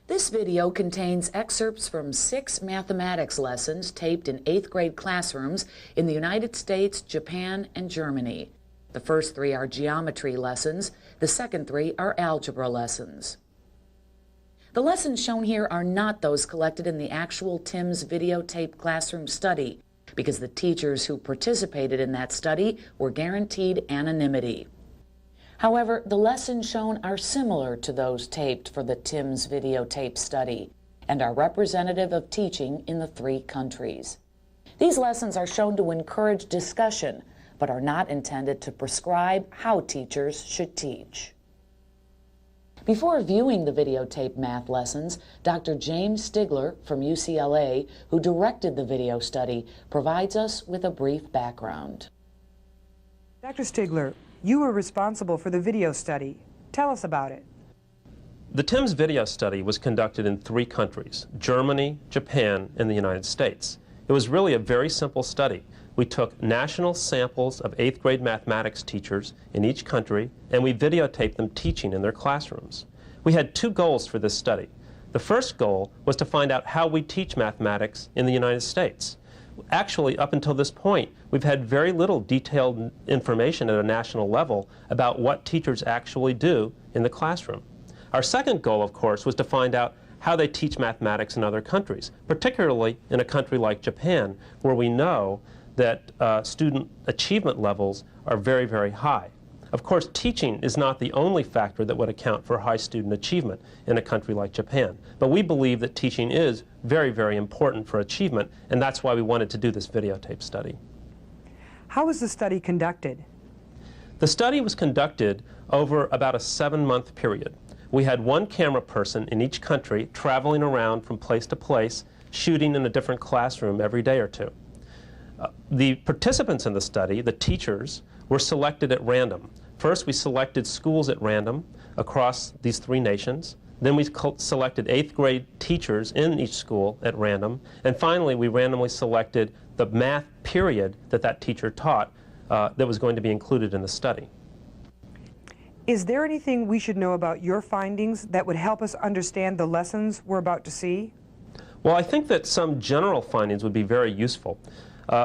This video contains excerpts from 6 mathematics lessons taped in 8th grade classrooms in the United States, Japan, and Germany. The first 3 are geometry lessons. The second 3 are algebra lessons. The lessons shown here are not those collected in the actual TIMSS Videotape Classroom Study, because the teachers who participated in that study were guaranteed anonymity. However, the lessons shown are similar to those taped for the TIMSS Videotape Study and are representative of teaching in the 3 countries. These lessons are shown to encourage discussion, but are not intended to prescribe how teachers should teach. Before viewing the videotape math lessons, Dr. James Stigler from UCLA, who directed the video study, provides us with a brief background. Dr. Stigler, you were responsible for the video study. Tell us about it. The TIMSS video study was conducted in 3 countries, Germany, Japan, and the United States. It was really a very simple study. We took national samples of 8th grade mathematics teachers in each country, and we videotaped them teaching in their classrooms. We had 2 goals for this study. The first goal was to find out how we teach mathematics in the United States. Actually, up until this point, we've had very little detailed information at a national level about what teachers actually do in the classroom. Our second goal, of course, was to find out how they teach mathematics in other countries, particularly in a country like Japan, where we know that student achievement levels are very, very high. Of course, teaching is not the only factor that would account for high student achievement in a country like Japan. But we believe that teaching is very, very important for achievement, and that's why we wanted to do this videotape study. How was the study conducted? The study was conducted over about a 7-month period. We had 1 camera person in each country traveling around from place to place, shooting in a different classroom every day or 2. The participants in the study, the teachers, were selected at random. First, we selected schools at random across these 3 nations. Then we selected 8th grade teachers in each school at random. And finally, we randomly selected the math period that that teacher taught that was going to be included in the study. Is there anything we should know about your findings that would help us understand the lessons we're about to see? Well, I think that some general findings would be very useful.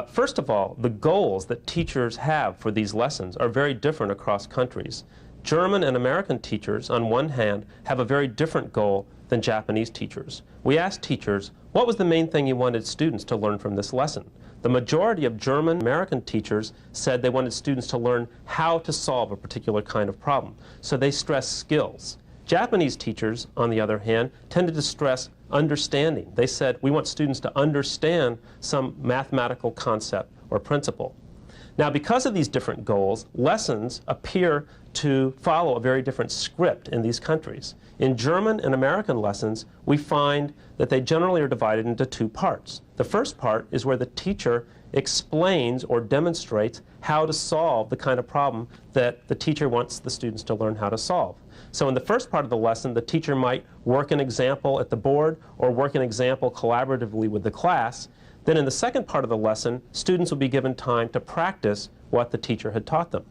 First of all, the goals that teachers have for these lessons are very different across countries. German and American teachers, on one hand, have a very different goal than Japanese teachers. We asked teachers, what was the main thing you wanted students to learn from this lesson? The majority of German and American teachers said they wanted students to learn how to solve a particular kind of problem. So they stressed skills. Japanese teachers, on the other hand, tended to stress understanding. They said, we want students to understand some mathematical concept or principle. Now, because of these different goals, lessons appear to follow a very different script in these countries. In German and American lessons, we find that they generally are divided into 2 parts. The first part is where the teacher explains or demonstrates how to solve the kind of problem that the teacher wants the students to learn how to solve. So in the first part of the lesson, the teacher might work an example at the board or work an example collaboratively with the class. Then in the second part of the lesson, students will be given time to practice what the teacher had taught them.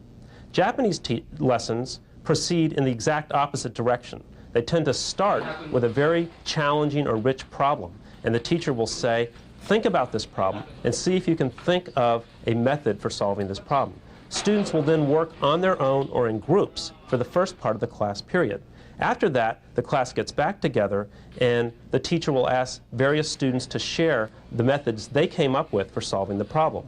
Japanese lessons proceed in the exact opposite direction. They tend to start with a very challenging or rich problem, and the teacher will say, think about this problem and see if you can think of a method for solving this problem. Students will then work on their own or in groups for the first part of the class period. After that, the class gets back together and the teacher will ask various students to share the methods they came up with for solving the problem.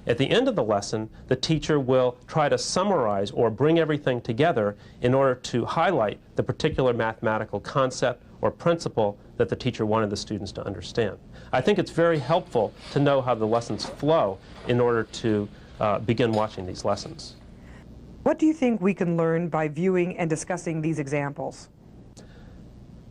At the end of the lesson, the teacher will try to summarize or bring everything together in order to highlight the particular mathematical concept or principle that the teacher wanted the students to understand. I think it's very helpful to know how the lessons flow in order to begin watching these lessons. What do you think we can learn by viewing and discussing these examples?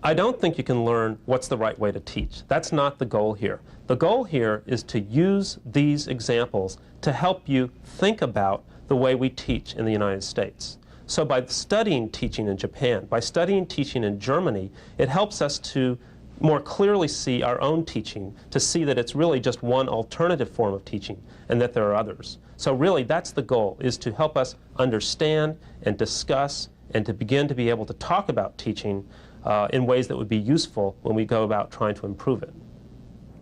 I don't think you can learn what's the right way to teach. That's not the goal here. The goal here is to use these examples to help you think about the way we teach in the United States. So by studying teaching in Japan, by studying teaching in Germany, it helps us to more clearly see our own teaching, to see that it's really just one alternative form of teaching and that there are others. So really that's the goal, is to help us understand and discuss and to begin to be able to talk about teaching in ways that would be useful when we go about trying to improve it.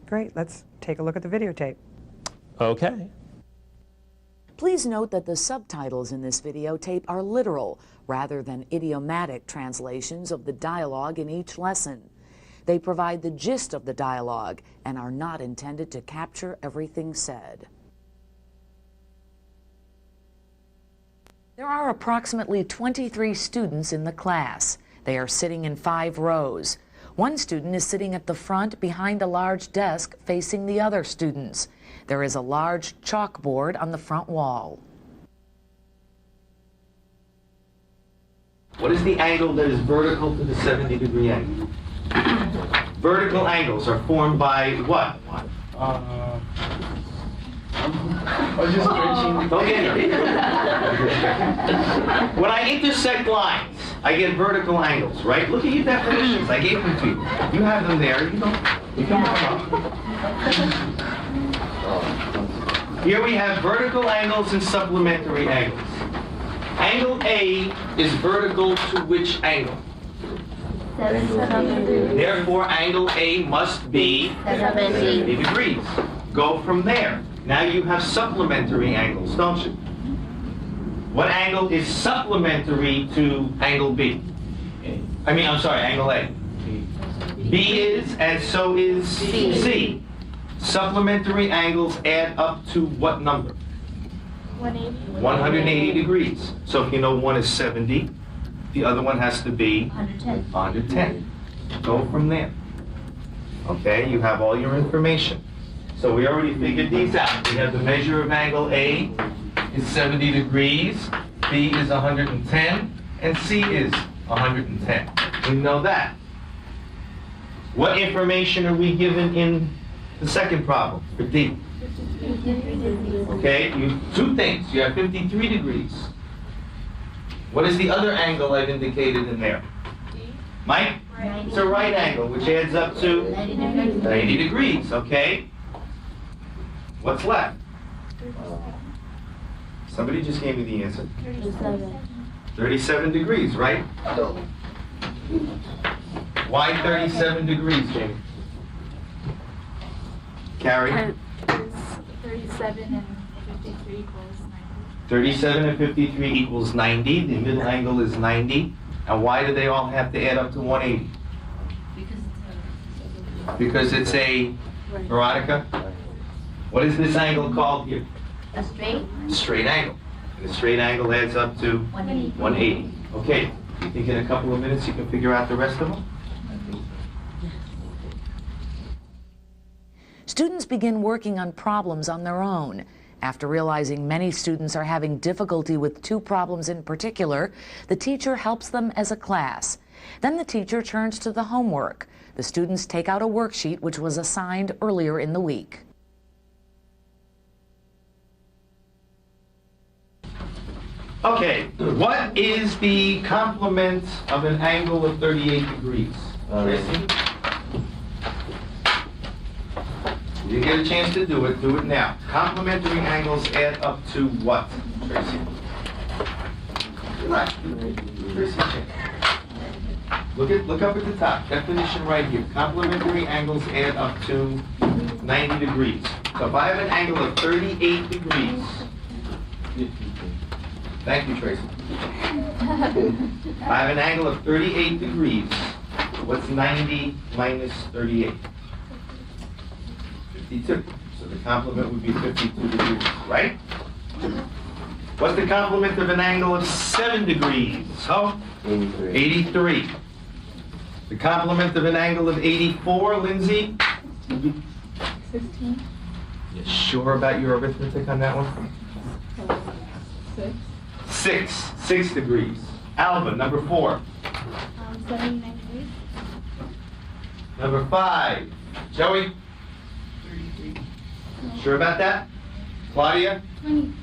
Great. Let's take a look at the videotape. Okay. Please note that the subtitles in this videotape are literal rather than idiomatic translations of the dialogue in each lesson. They provide the gist of the dialogue and are not intended to capture everything said. There are approximately 23 students in the class. They are sitting in 5 rows. One student is sitting at the front behind a large desk facing the other students. There is a large chalkboard on the front wall. What is the angle that is vertical to the 70-degree angle? Vertical angles are formed by what? Don't get it. When I intersect lines, I get vertical angles, right? Look at your definitions. I gave them to you. You have them there. You can look them up. Here we have vertical angles and supplementary angles. Angle A is vertical to which angle? 70. Therefore, angle A must be 70 degrees. Go from there. Now you have supplementary angles, don't you? What angle is supplementary to angle B? Angle A. B is, and so is C. Supplementary angles add up to what number? 180. 180 degrees. So if you know one is 70, the other one has to be 110. 110. Go from there. Okay, you have all your information. So we already figured these out. We have the measure of angle A is 70 degrees, B is 110, and C is 110. We know that. What information are we given in the second problem for D? Okay, two things. You have 53 degrees. What is the other angle I've indicated in there? Mike? It's a right angle, which adds up to 90 degrees, okay? What's left? Somebody just gave me the answer. 37 degrees, right? Why 37 degrees, Jamie? Carrie? 37 and 53 equals 90. 37 and 53 equals 90. The middle angle is 90. And why do they all have to add up to 180? Because it's a Veronica? What is this angle called here? A straight? Straight angle. And the straight angle adds up to 180. Okay, you think in a couple of minutes you can figure out the rest of them? Students begin working on problems on their own. After realizing many students are having difficulty with 2 problems in particular, the teacher helps them as a class. Then the teacher turns to the homework. The students take out a worksheet which was assigned earlier in the week. Okay, what is the complement of an angle of 38 degrees? Tracy? You get a chance to do it now. Complementary angles add up to what, Tracy? Right. Tracy, look up at the top. Definition right here. Complementary angles add up to 90 degrees. So if I have an angle of 38 degrees, thank you, Tracy. I have an angle of 38 degrees. What's 90 minus 38? 52. So the complement would be 52 degrees, right? What's the complement of an angle of 7 degrees? Oh, 83. The complement of an angle of 84, Lindsay? 16. You sure about your arithmetic on that one? 6 degrees. Alva, number 4. 79 degrees. Number 5. Joey? 33. Sure about that? Claudia?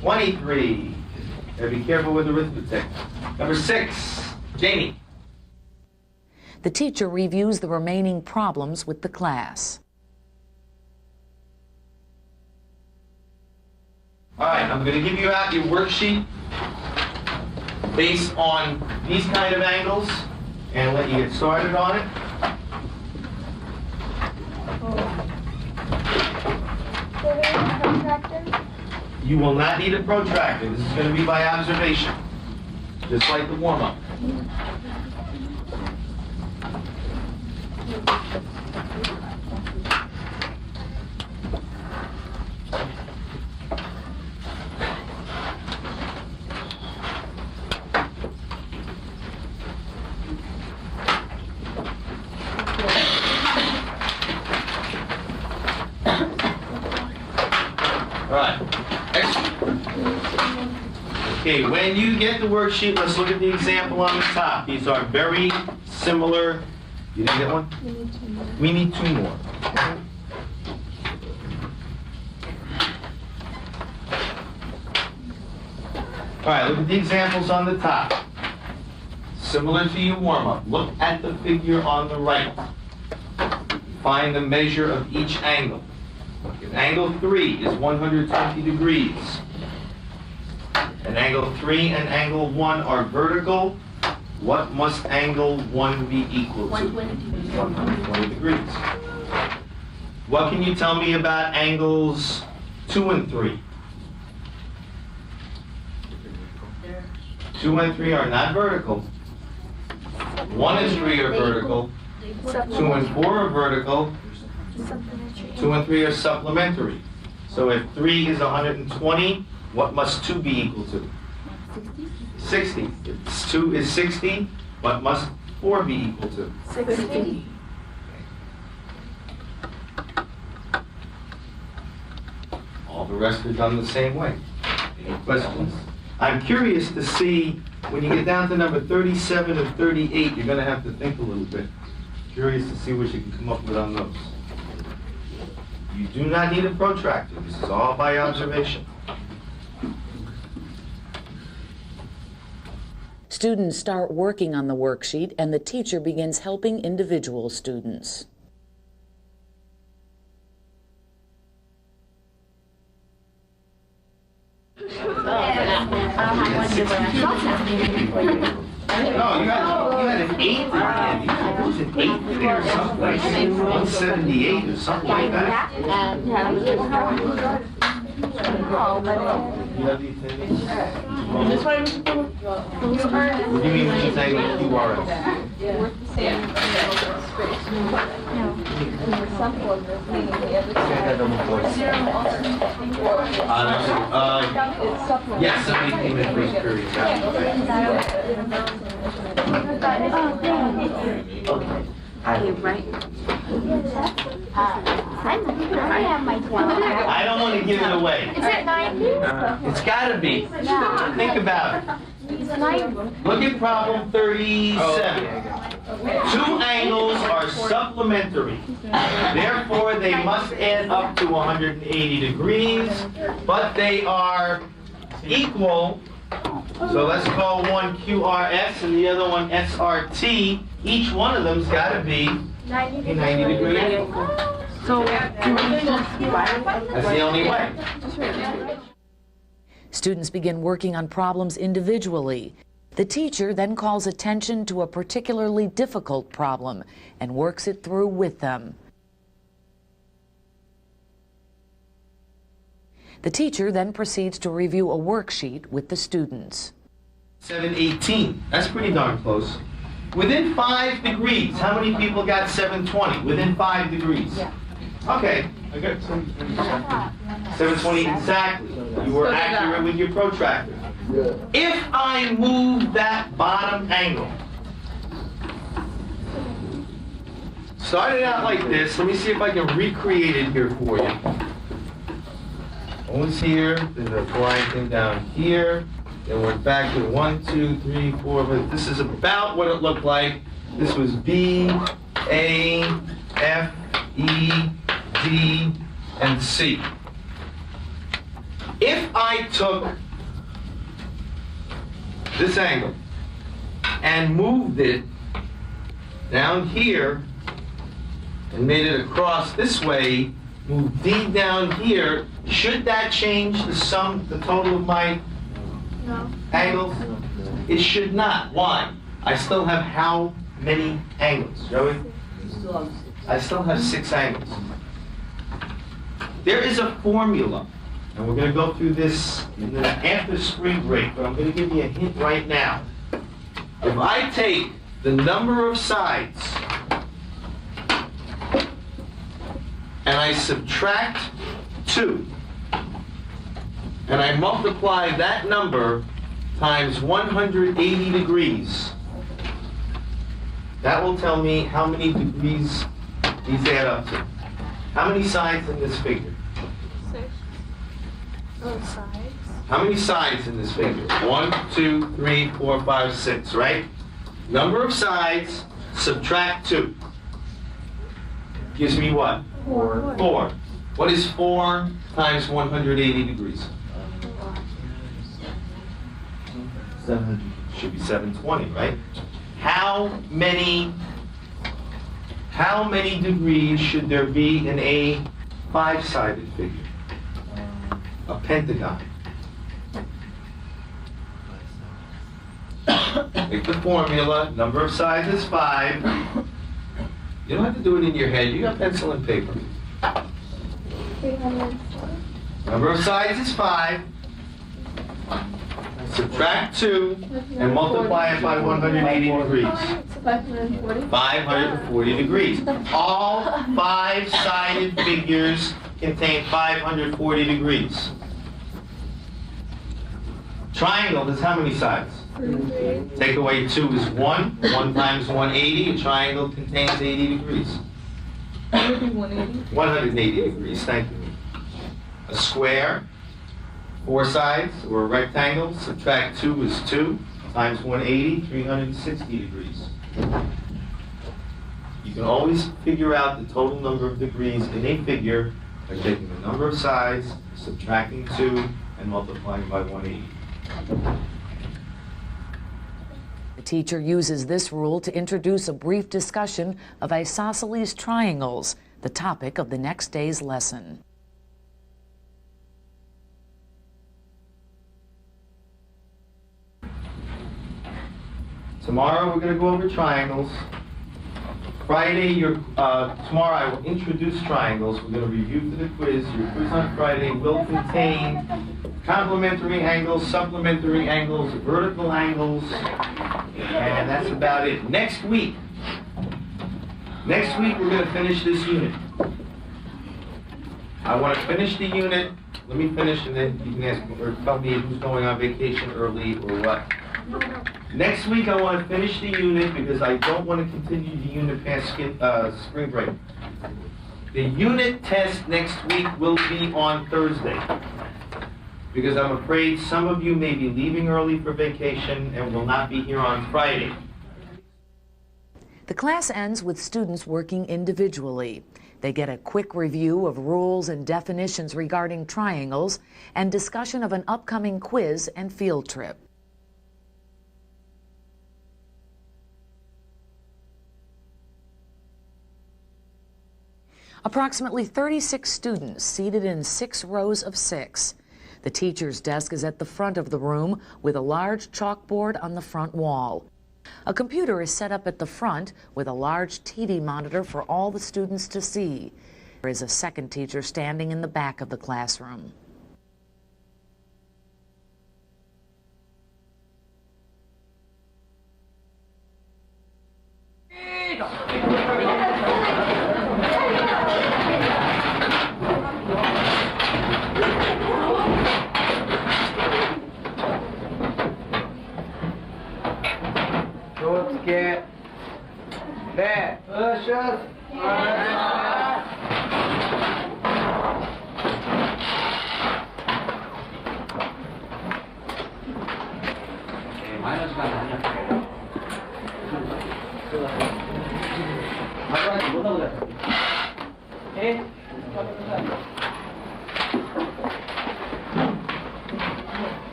23. Gotta be careful with arithmetic. Number 6. Jamie? The teacher reviews the remaining problems with the class. All right, I'm going to give you out your worksheet based on these kind of angles and let you get started on it. You will not need a protractor. This is going to be by observation, just like the warm-up. Okay, when you get the worksheet, let's look at the example on the top. These are very similar. You didn't get one? We need two more. All right, look at the examples on the top. Similar to your warm-up. Look at the figure on the right. Find the measure of each angle. If angle 3 is 120 degrees, and angle 3 and angle 1 are vertical, what must angle 1 be equal to? 120 degrees. What can you tell me about angles 2 and 3? 2 and 3 are not vertical. 1 and 3 are vertical. 2 and 4 are vertical. 2 and 3 are supplementary. So if 3 is 120, what must 2 be equal to? 60. If 2 is 60, what must 4 be equal to? 60. All the rest are done the same way. Any questions? I'm curious to see, when you get down to number 37 and 38, you're going to have to think a little bit. Curious to see what you can come up with on those. You do not need a protractor. This is all by observation. Students start working on the worksheet, and the teacher begins helping individual students. No, you had an 8 there, Andy. There was an 8 there someplace. 178 or something like that. You have the attendance? This one? What do you mean when you say QRS? Yes, somebody came in first period. I don't want to give it away. Is it 90? It's got to be. Think about it. Look at problem 37. 2 angles are supplementary. Therefore, they must add up to 180 degrees, but they are equal. So let's call one QRS and the other one SRT. Each one of them's got to be a 90-degree angle. So, That's the only way. Students begin working on problems individually. The teacher then calls attention to a particularly difficult problem and works it through with them. The teacher then proceeds to review a worksheet with the students. 718. That's pretty darn close. Within 5 degrees, how many people got 720? Within 5 degrees. Okay. I got 720 exactly. You were accurate with your protractor. If I move that bottom angle, started out like this. Let me see if I can recreate it here for you. One's here, there's a blind thing down here. Then we're back to 1, 2, 3, 4. But this is about what it looked like. This was B, A, F, E, D, and C. If I took this angle and moved it down here and made it across this way, move D down here, should that change the sum, the total of my angles? It should not. Why? I still have how many angles, Joey? I still have 6 angles. There is a formula, and we're going to go through this after spring break, but I'm going to give you a hint right now. If I take the number of sides and I subtract 2, and I multiply that number times 180 degrees, that will tell me how many degrees these add up to. How many sides in this figure? 6. Oh, sides. How many sides in this figure? 1, 2, 3, 4, 5, 6, right? Number of sides, subtract 2. Gives me what? 4. 4. What is 4 times 180 degrees? 700. Should be 720, right? How many degrees should there be in a 5-sided figure? A pentagon. Make the formula. Number of sides is 5. You don't have to do it in your head. You got pencil and paper. 340. Number of sides is 5. Subtract 2 and multiply it by 180 degrees. 540. 540 degrees. All 5-sided figures contain 540 degrees. Triangle is how many sides? 3. Take away 2 is 1. 1 times 180. A triangle contains 80 degrees. 180. 180 degrees, thank you. A square, 4 sides, or a rectangle, subtract 2 is 2, times 180, 360 degrees. You can always figure out the total number of degrees in a figure by taking the number of sides, subtracting 2, and multiplying by 180. The teacher uses this rule to introduce a brief discussion of isosceles triangles, the topic of the next day's lesson. Tomorrow we're going to go over triangles. Friday, tomorrow I will introduce triangles. We're going to review for the quiz. Your quiz on Friday will contain complementary angles, supplementary angles, vertical angles, and that's about it. Next week we're going to finish this unit. I want to finish the unit. Let me finish, and then you can ask or tell me who's going on vacation early or what. Next week I want to finish the unit because I don't want to continue the unit past spring break. The unit test next week will be on Thursday because I'm afraid some of you may be leaving early for vacation and will not be here on Friday. The class ends with students working individually. They get a quick review of rules and definitions regarding triangles and discussion of an upcoming quiz and field trip. Approximately 36 students seated in 6 rows of 6. The teacher's desk is at the front of the room with a large chalkboard on the front wall. A computer is set up at the front with a large TV monitor for all the students to see. There is a second teacher standing in the back of the classroom.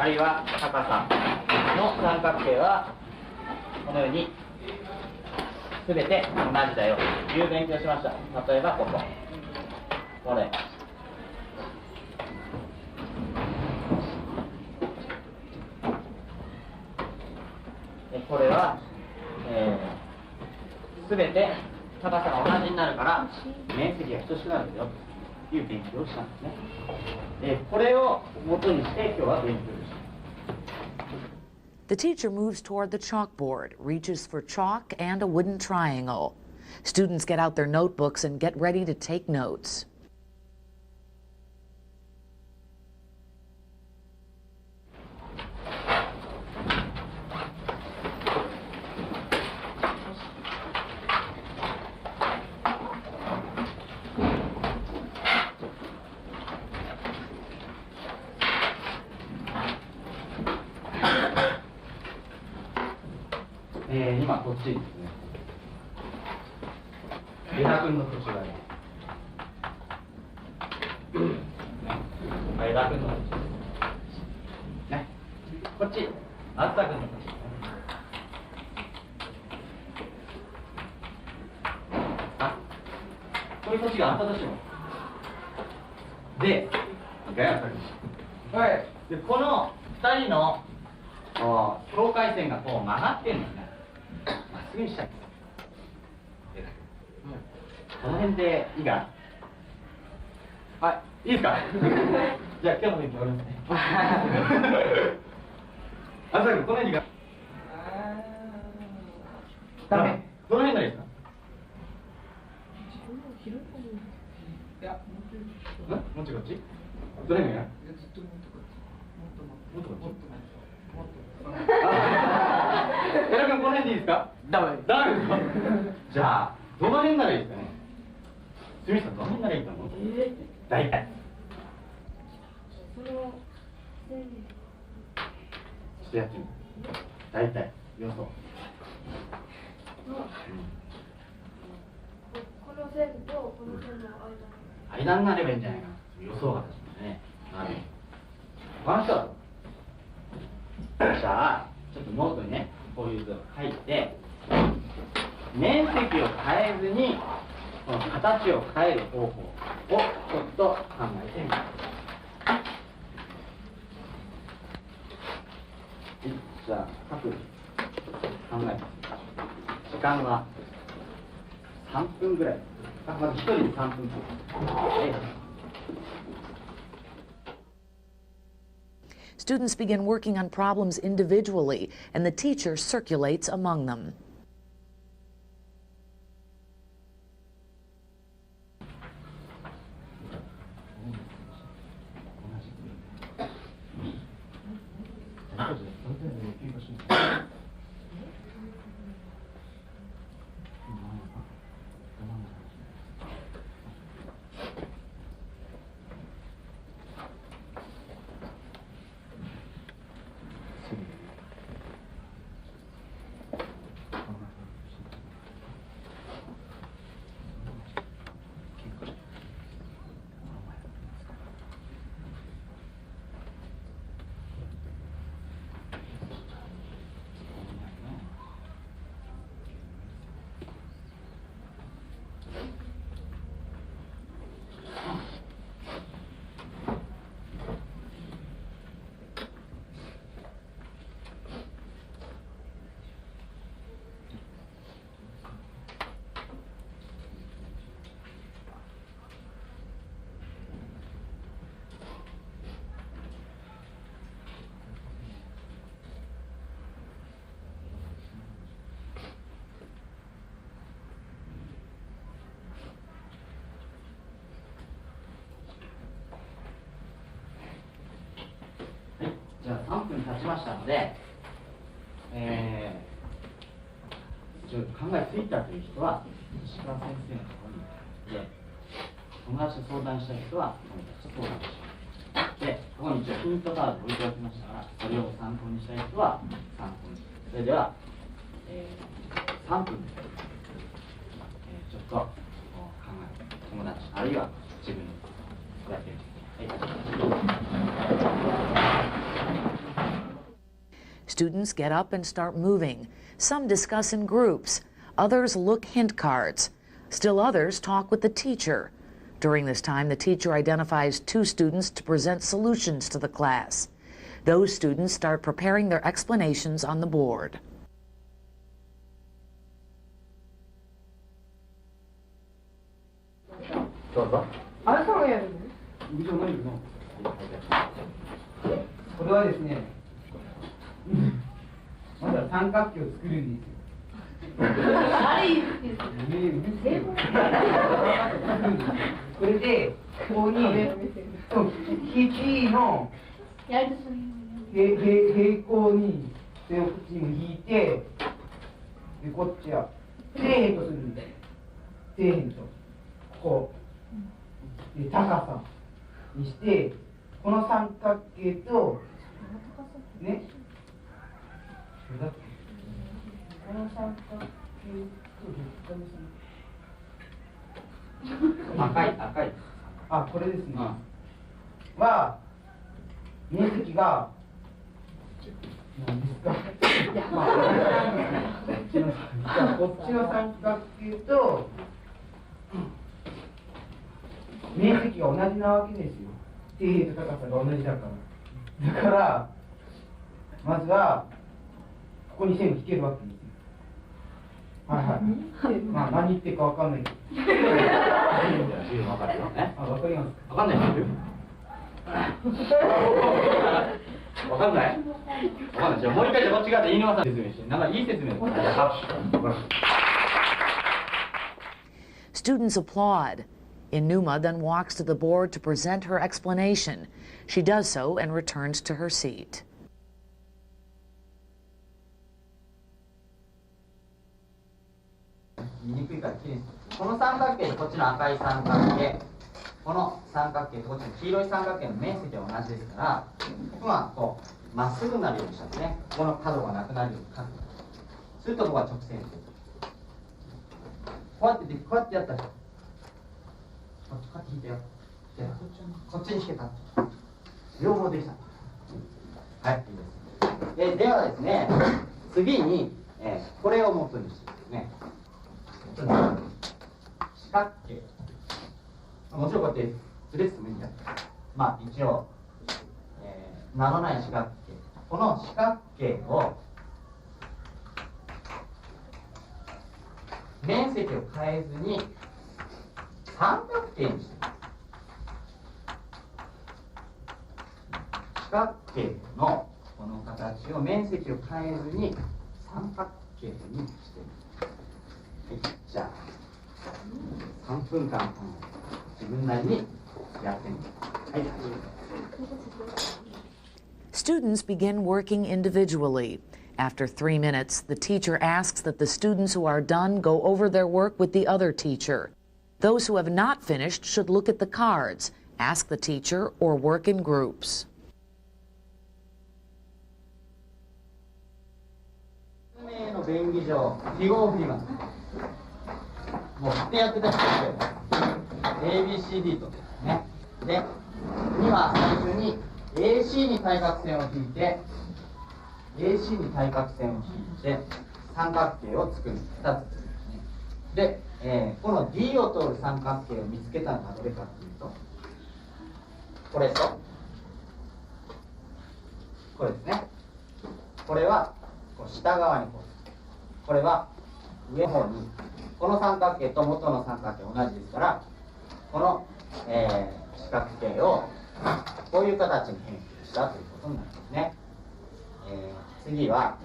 あるいは高さの三角形はこのように全て同じだよという勉強をしました。例えばこれこれは、全て高さが同じになるから面積が等しくなるよという勉強をしたんですね。これを元にして今日は勉強です。The teacher moves toward the chalkboard, reaches for chalk and a wooden triangle. Students get out their notebooks and get ready to take notes. This 今こっちですね。枝君の途中だね。枝君の途中ね。こっちあった君の途中ね。あ、こういう土地があったとしても。で、はい。でこの2人の境界線がこう曲がってるんですね。まっすぐにしたい。この辺でいいかな。はい、いいですか。じゃあ今日の勉強終わりますね。あさくこの辺にが。ダメ。どの辺がいいですか。いや、もっちこっち。どの辺がいい。もっとこっち。エラ君この辺でいいですか。ダメですか。じゃあどの辺ならいいですかね。すみさんどの辺ならいいと思う。大体ちょっとやってみる。大体予想。この線とこの線の間になればいいんじゃないかな。予想がですね。他の人はじゃあちょっとノートにねこういう図を書いて面積を変えずにこの形を変える方法をちょっと考えてみます。じゃあ各考えます。時間は3分ぐらい。まず1人で3分間。Students begin working on problems individually, and the teacher circulates among them.じゃあ3分経ちましたので、考えついたという人は石川先生のところに行って、友達と相談したい人は友達と相談します。で、ここに一応ヒントカードを置いておきましたから、それを参考にしたい人は参考に。それでは、3分で、ちょっと考える友達あるいは自分でやってみてください。はい。Students get up and start moving. Some discuss in groups. Others look hint cards. Still others talk with the teacher. During this time, the teacher identifies 2 students to present solutions to the class. Those students start preparing their explanations on the board.あなたがやるの？これはですね、まずは三角形を作るんですよ。あれいいですこれでここに肘の平行に手をこっちにも引いて、でこっちは底辺とするんです。底辺とこうで高さにして、この三角形とね、この三角形と赤い。あ、これですね。は面積が何ですか？こっちの三角形と面積が同じなわけですよ。底辺と高さが同じだから。だからまずはここに線を引けるわけですよ。はいはい。まあ何言ってるかわかんないけど。わかるよね。あ、わかります。わかんない人いる？わかんない？わかんない。じゃあもう一回じゃあこっち側で飯沼さん説明して。なんかいい説明。Students applaud. Inuma then walks to the board to present her explanation. She does so and returns to her seat. 見にくいからきれいに。この三角形とこっちの赤い三角形、この三角形とこっちの黄色い三角形の面積は同じですから、まあこうまっすぐになるようにしたんですね。ここの角がなくなるように書く。するとここが直線。こうやってやったら。こうやって引いてよ。こっちに引けた。両方できた。はい、いいです。ではですね、次に、これを元にしてですね、四角形。もちろんこうやってずれてもいいんだけど、まあ一応、名のない四角形。この四角形を面積を変えずに三角形にして四角形のこの形を面積を変えずに三角形にしてはい、じゃあ3分間自分なりにやってみてはい、Students begin working individually. After 3 minutes, the teacher asks that the students who are done go over their work with the other teacher. Those who have not finished should look at the cards, ask the teacher, or work in groups. の便宜上、記号を振ります。もう振ってやってた人ですよ。ABCD とね。で、2は最初に AC に対角線を引いて、AC に対角線を引いて、三角形を作る。2つですね。で、この D を通る三角形を見つけたのはどれかというと、これと、これですね。これはこう下側にこう。これは上の方に、この三角形と元の三角形同じですから、この、四角形をこういう形に変形したということになりますね。次は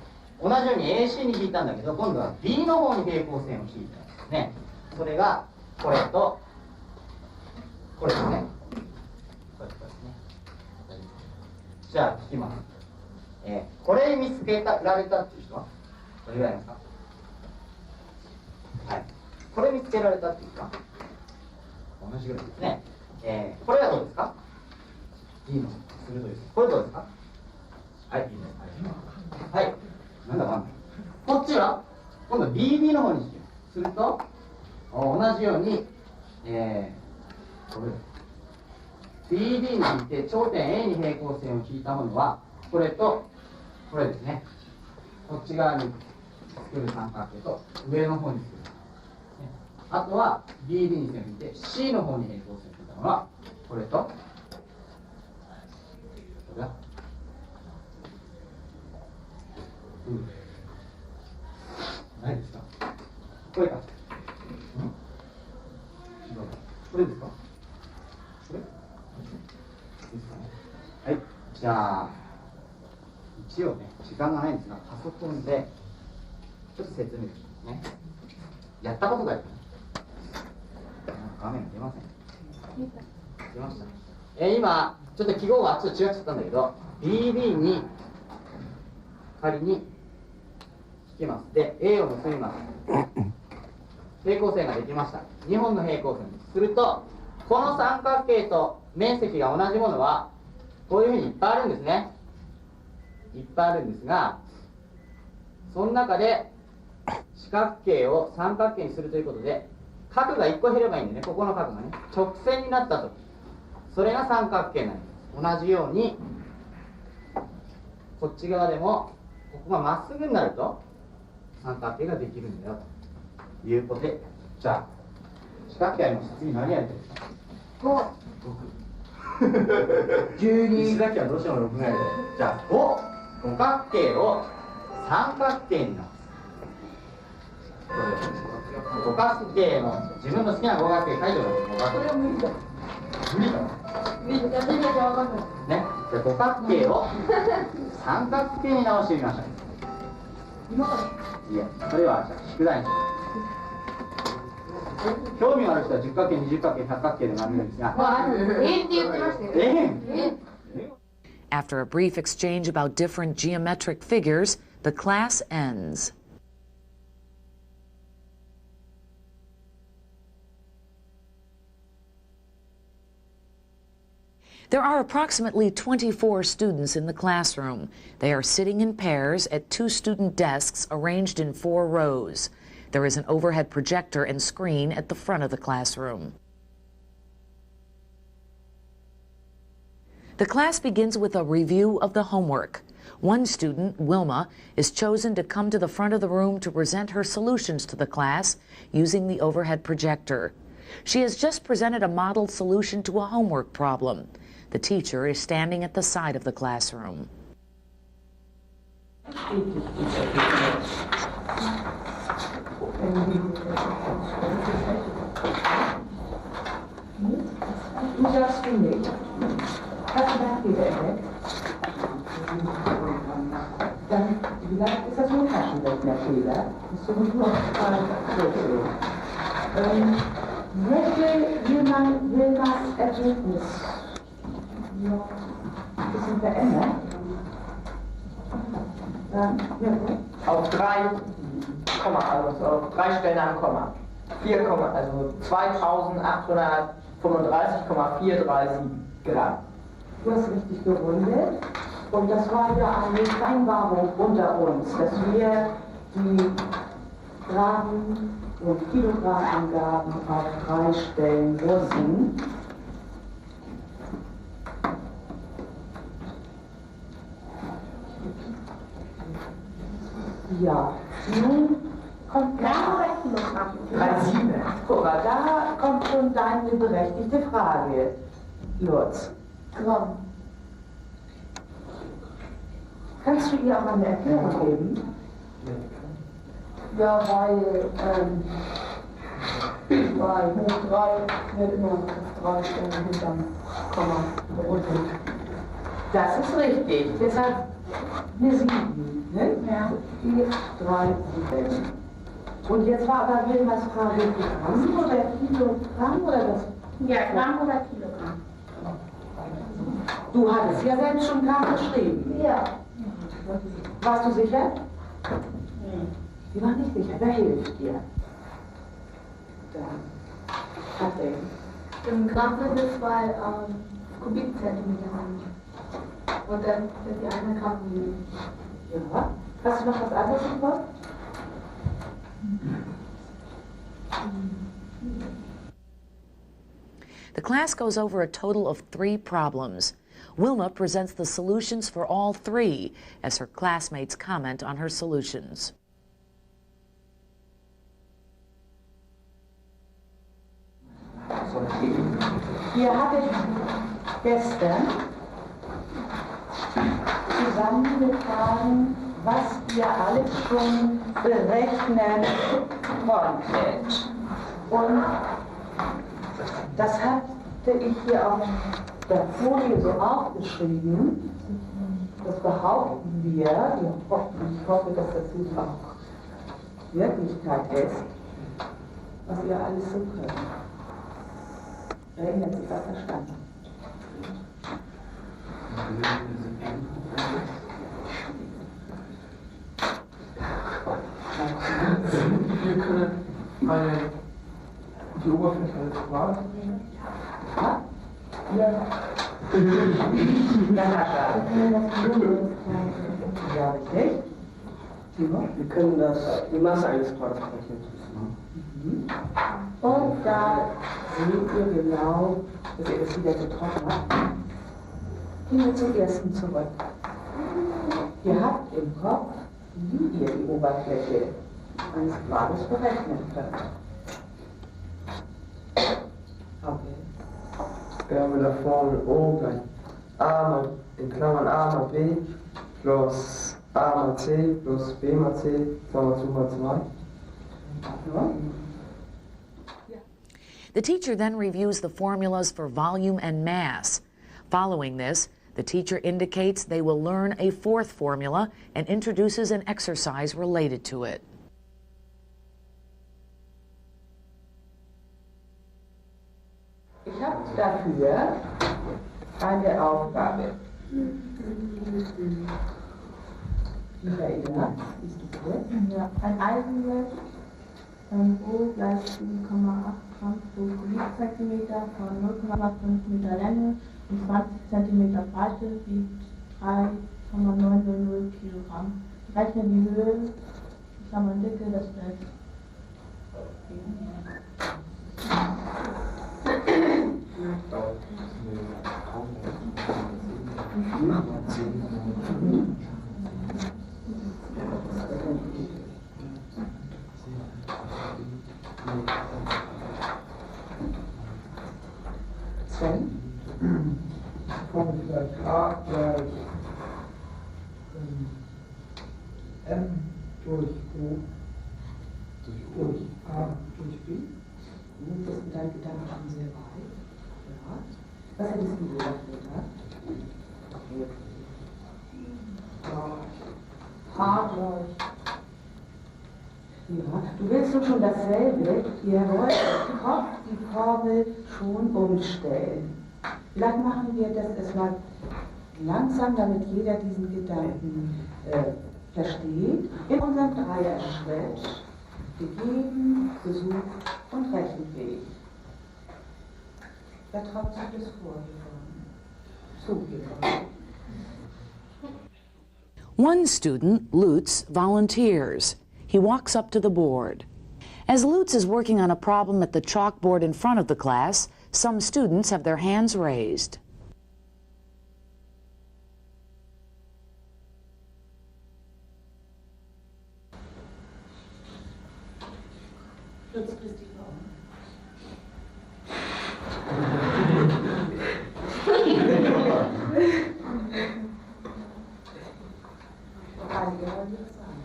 同じように AC に引いたんだけど、今度は B の方に平行線を引いたんですね。それがこれとこれですね。これですね。じゃあ聞きます。これ見つけられたっていう人はどれぐらいいますか？はい。これ見つけられたっていう人は同じぐらいですね。これはどうですか？いいの鋭いです。これどうですか？はい、いいです。はい。なんだなんだ。こっちは今度 BB の方にしてすると同じようにこれ BD に引いて頂点 A に平行線を引いたものはこれとこれですね。こっち側に作る三角形と上の方に作る。あとは BD に線を引いて C の方に平行線を引いたのはこれとこれだ。ないですか？これか。これですか？これですかね。はい。じゃあ一応ね、時間がないんですが、パソコンでちょっと説明しますね。やったことがある。画面が出ません。出ました。今ちょっと記号がちょっと違っちゃったんだけど、BB に仮に引きます。で、A を結びます。平行線ができました。2本の平行線すると、この三角形と面積が同じものはこういうふうにいっぱいあるんですね。いっぱいあるんですが、その中で四角形を三角形にするということで、角が1個減ればいいんでね、ここの角がね、直線になったとき、それが三角形なんです。同じようにこっち側でもここがまっすぐになると三角形ができるんだよということで、じゃあ四角形あります。次何やりたいですか？5。12。石崎はどうしても6がやりたい。じゃあ五角形を三角形になる。五角形の自分の好きな五角形書いてください。これは無理だ。無理だ。無理だ。ね。じゃあ五角形を三角形に直してみましょう。今から。いや、それはじゃあ宿題に。興味がある人は10角形、20角形、100角形でもあるんですが。って言ってましたよ。After a brief exchange about different geometric figures, the class ends. There are approximately 24 students in the classroom. They are sitting in pairs at 2 student desks arranged in 4 rows. There is an overhead projector and screen at the front of the classroom. The class begins with a review of the homework. One student, Wilma, is chosen to come to the front of the room to present her solutions to the class using the overhead projector. She has just presented a model solution to a homework problem. The teacher is standing at the side of the classroom. Dann, wie gesagt, ist das so ein Taschenrechnerfehler. Das muss man durchführen. Möchte jemand Wilmas Ergebnis noch ein bisschen verändern? Auf 3 Komma, also auf 3 Stellen ein Komma. 4, also 2835,437 Gramm. Du hast richtig gerundet. Und das war ja eine Vereinbarung unter uns, dass wir die Gramm- und Kilogrammangaben auf 3 Stellen wussten. Ja, nun kommt Gramm oder Kilogramm? 3,7. Guck mal, da kommt schon deine berechtigte Frage, Lutz. Gramm. Kannst du ihr auch eine Erklärung geben? Ja, weil 3 hoch 3 wird immer auf 3 Stellen hinterm Komma gerundet. Das ist richtig. Deshalb eine 7. Ne? Ja. 4, 3, 7. Und jetzt war aber Wilmas Frage Gramm oder Kilogramm oder was? Ja, Gramm oder Kilogramm. Du hattest ja selbst schon Gramm geschrieben. Ja. Warst du sicher? Sie war nicht sicher. Wer hilft dir? Patrick. Im Gramm sind es 2 Kubikzentimeter sind. Und dann sind die 1 Gramm wiegen. Ja. Hast du noch was anderes im Kopf? The class goes over a total of 3 problems. Wilma presents the solutions for all three as her classmates comment on her solutions. Hier habe ich gestern zusammengetragen, was ihr alles schon berechnen konntet. Und das hatte ich hier auf der Folie so aufgeschrieben. Das behaupten wir. Ich hoffe, dass das jetzt auch Wirklichkeit ist, was ihr alles so könnt. Jetzt ist das verstanden. Wir können die Oberfläche als Wahl nehmen. Ja. Ja, richtig. Wir können die Masse eines Quadrats berechnen. Und da seht ihr genau, dass ihr das wieder getroffen habt. Gehen wir zum ersten zurück. Ihr habt im Kopf, wie ihr die Oberfläche eines Quaders berechnen könnt. Okay. Wir haben mit der Formel O gleich A mal, in Klammern A mal B plus A mal C plus B mal C, 2 mal 2 mal 2. The teacher then reviews the formulas for volume and mass. Following this, the teacher indicates they will learn a fourth formula and introduces an exercise related to it. Ich habe dafür eine Aufgabe. Michaela, siehst du das? Ja, ein Eisenblech, O gleich 7,8 Gramm pro Kubikzentimeter von 0,5 Meter Länge und 20 Zentimeter Breite wiegt 3,900 Kilogramm. Rechne die Höhe, Klammern Dicke des Bleches. Sven? Formel gleich A gleich M durch O durch A durch B. Das sind deine Gedanken schon sehr weit. Ja. Was hättest du gedacht? H gleich. Ja, du willst doch schon dasselbe. Ihr wollt im Kopf die Formel schon umstellen. Vielleicht machen wir das erstmal langsam, damit jeder diesen Gedanken versteht. In unserem Dreierschritt gegeben, gesucht und rechenfähig. Wer traut sich das vor? So geht es. One student, Lutz, volunteers. He walks up to the board. As Lutz is working on a problem at the chalkboard in front of the class, some students have their hands raised. Lutz, grüß dich mal. Einige wollen nichts sagen.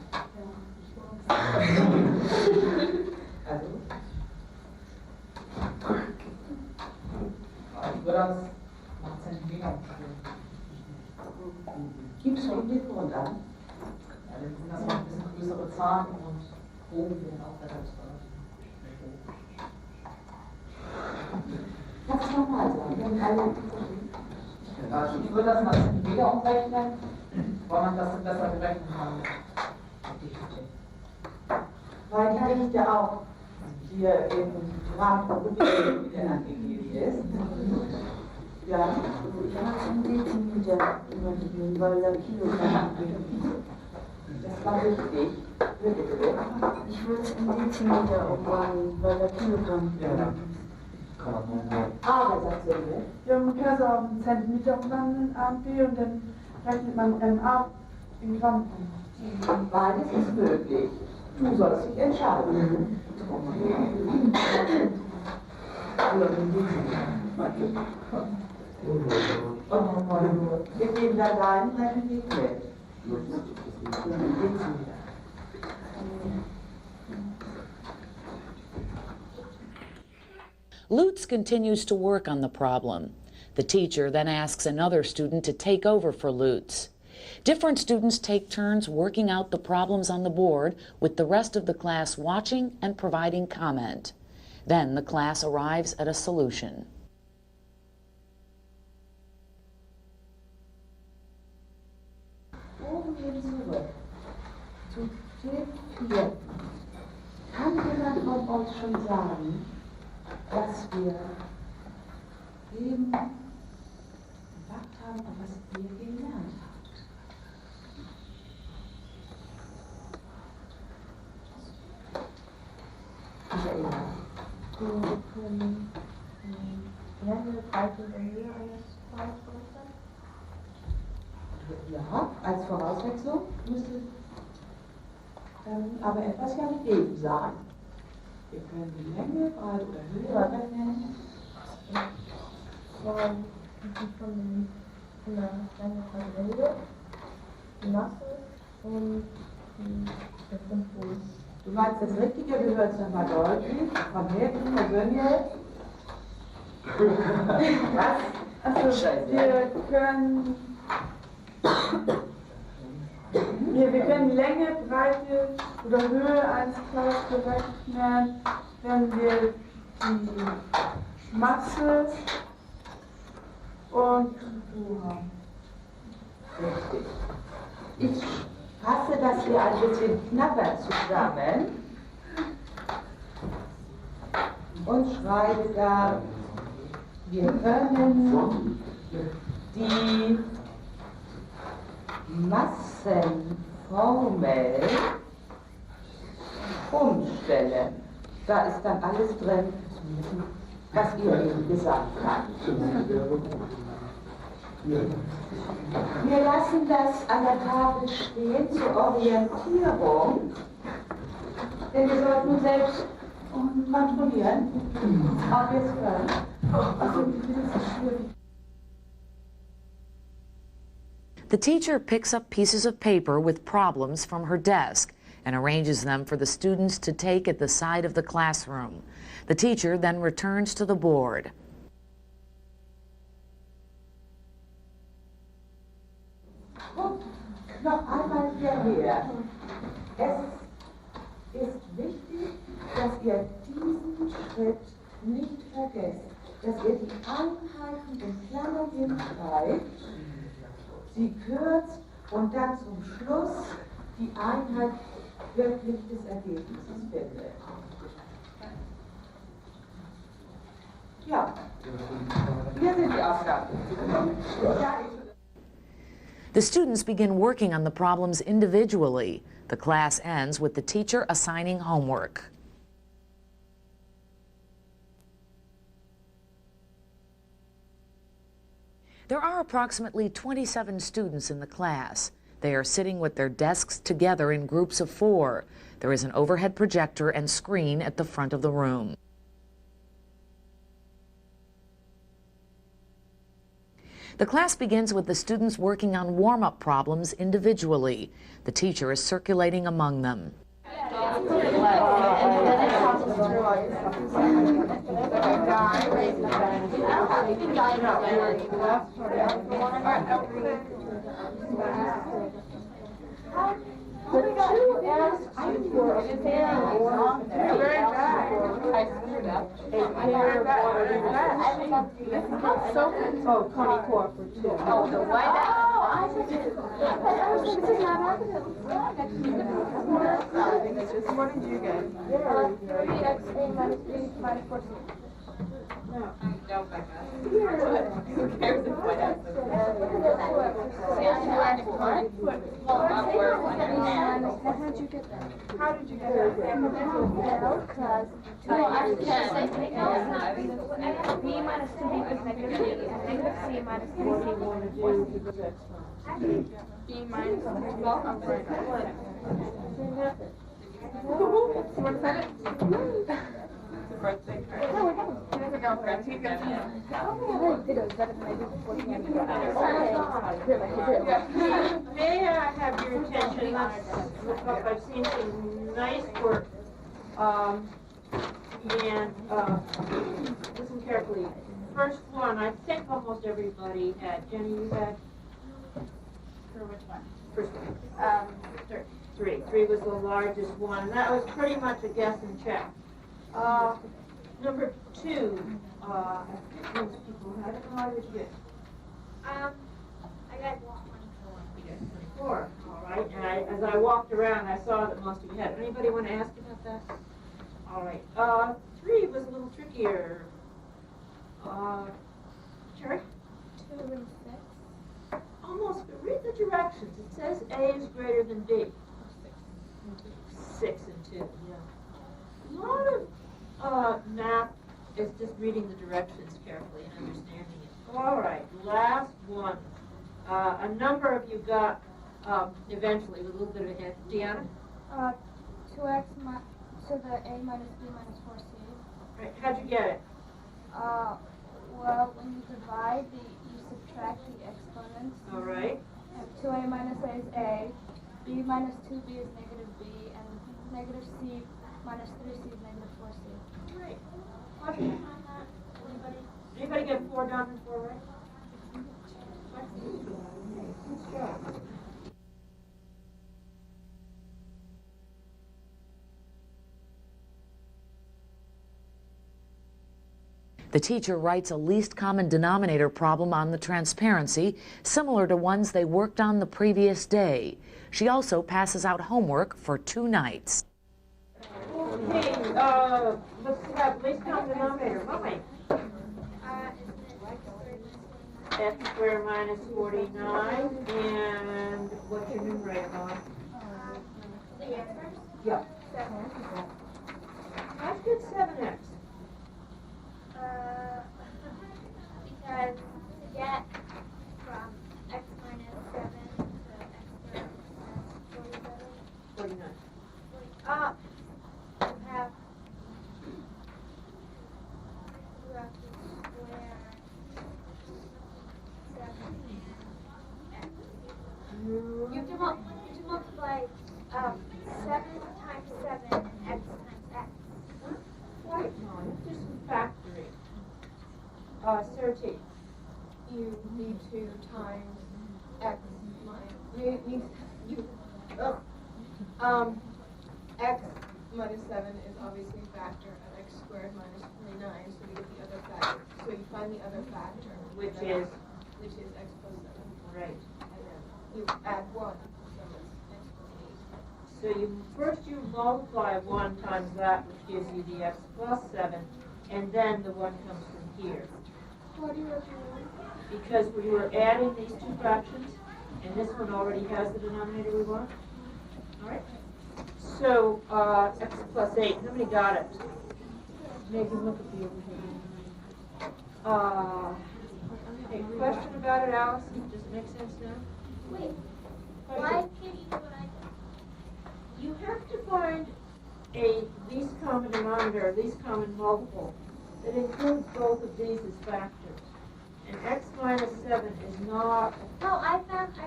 Also? Ich würde das nach Zentimeter umstellen. Gibst du ihm den Grund an? Ja, dann sind das noch ein bisschen größere Zahlen und oben werden auch relativ. Kannst du nochmal sagen? Also ich würde das nach Zentimeter umrechnen, weil man das besser berechnen kann. Weil die Dichte auch hier im Grad von Kubikzentimeter angegeben ist. Ja. Ich habe es in Dezimeter übergeben, weil da Kilogramm angegeben ist. Das war richtig. Ich würde es in Dezimeter umwandeln, weil da Kilogramm angegeben ist. A, wer sagt so hier? Ja, man kann so auf einen Zentimeter umwandeln, A und B, und dann rechnet man A in Gramm um. Beides ist möglich. Du sollst dich entscheiden. Wir geben da deinen Rechenweg mit. Lutz continues to work on the problem. The teacher then asks another student to take over for Lutz. Different students take turns working out the problems on the board, with the rest of the class watching and providing comment. Then the class arrives at a solution. Oben gehen zurück zu dem 4. Kann jemand von uns schon sagen, was wir eben gemacht haben und was ihr gelernt habt? Michaela. Wir können Länge, Breite und Höhe eines Pfeils berechnen. Ja, als Voraussetzung müsste aber etwas ja mit eben sagen. Wir können die Länge, Breite oder Höhe berechnen. Von der Länge, Breite der Höhe, die Masse und der Grundfuß. Du meinst das Richtige, wir hören es nochmal deutlich. Von hinten, persönlich. Was? Also, wir können die Länge, Breite oder Höhe eines Pfeils berechnen, wenn wir die Masse und die haben. Richtig. Ich fasse das hier ein bisschen knapper zusammen und schreibe da, wir können die Massenformel umstellen. Da ist dann alles drin, was ihr eben gesagt habt. Wir lassen das an der Tafel stehen zur Orientierung, denn wir sollten uns selbst kontrollieren, ob wir es können. Also, das ist schwierig. The teacher picks up pieces of paper with problems from her desk and arranges them for the students to take at the side of the classroom. The teacher then returns to the board. Noch einmal hierher. Es ist wichtig, dass ihr diesen Schritt nicht vergesst, dass ihr die Einheiten in Klammern hinschreibt, sie kürzt und dann zum Schluss die Einheit wirklich des Ergebnisses findet. Ja, hier sind die Aufgaben. The students begin working on the problems individually. The class ends with the teacher assigning homework. There are approximately 27 students in the class. They are sitting with their desks together in groups of 4. There is an overhead projector and screen at the front of the room. The class begins with the students working on warm-up problems individually. The teacher is circulating among them. The two asked for a pair of I screwed up. A pair of this is so 24 for 2. Oh, the white. Oh, I was this is not What did you get? 3x a minus 3 minus 14. No. Don't back up. Who cares if what happens? How did you get that? How did you get that? Because B minus 2B is negative B. Negative C minus 3C. B minus 3. Well, I'm right. You want to set it? It's a birthday card. No, we're done. Here's a girlfriend. She's got May I have your attention? Let's look up. I've seen some nice work. Listen carefully. First one, I think almost everybody had. Jenny, you had? For which one? First one. Third. Three was the largest one. And that was pretty much a guess and check. Number 2, most people had it. How did you get? I got 4. All right. And as I walked around, I saw that most of you had it. Anybody want to ask about that? All right. 3 was a little trickier. Jerry? 2 and 6. Almost, but read the directions. It says A is greater than B. 6 and 2, yeah. A lot of math is just reading the directions carefully and understanding it. All right, last one. A number of you got eventually with a little bit of a hint. Deanna? 2x to the a minus b minus 4c. Right, how'd you get it? Well, when you divide, you subtract the exponents. All right. 2a minus a is a, b minus 2b is negative b, and negative c minus 3c is negative 4c. Great. Question? Anybody get 4 down and 4 right? Good job. The teacher writes a least common denominator problem on the transparency, similar to ones they worked on the previous day. She also passes out homework for 2 nights. Okay, let's have least common denominator. Mommy. X squared minus 49, and what's your numerator, Mom? Yeah. 7x. How'd you get 7x? Because to get from x minus 7 to x squared plus 49. you have to square 7x. You have to multiply 7 times 7 and x times x. Right, Mom. Do some factoring. Sarah T. You need to times x minus x minus 7 is obviously a factor of x squared minus 49, so we get the other factor. So you find the other factor, Which is? Which is x plus 7. Right. And then you add 1, so it's x plus 8. So first you multiply 1 times that, which gives you the x plus 7, and then the 1 comes from here. Why do you have to Because we were adding these 2 fractions, and this one already has the denominator we want. All right? So x plus 8, somebody got it. Megan, look at the okay, question about it, Allison? Does it make sense now? Wait, Question. why can't you do what I did? You have to find a least common denominator, least common multiple, that includes both of these as factors. And x minus 7 is not. No, I got the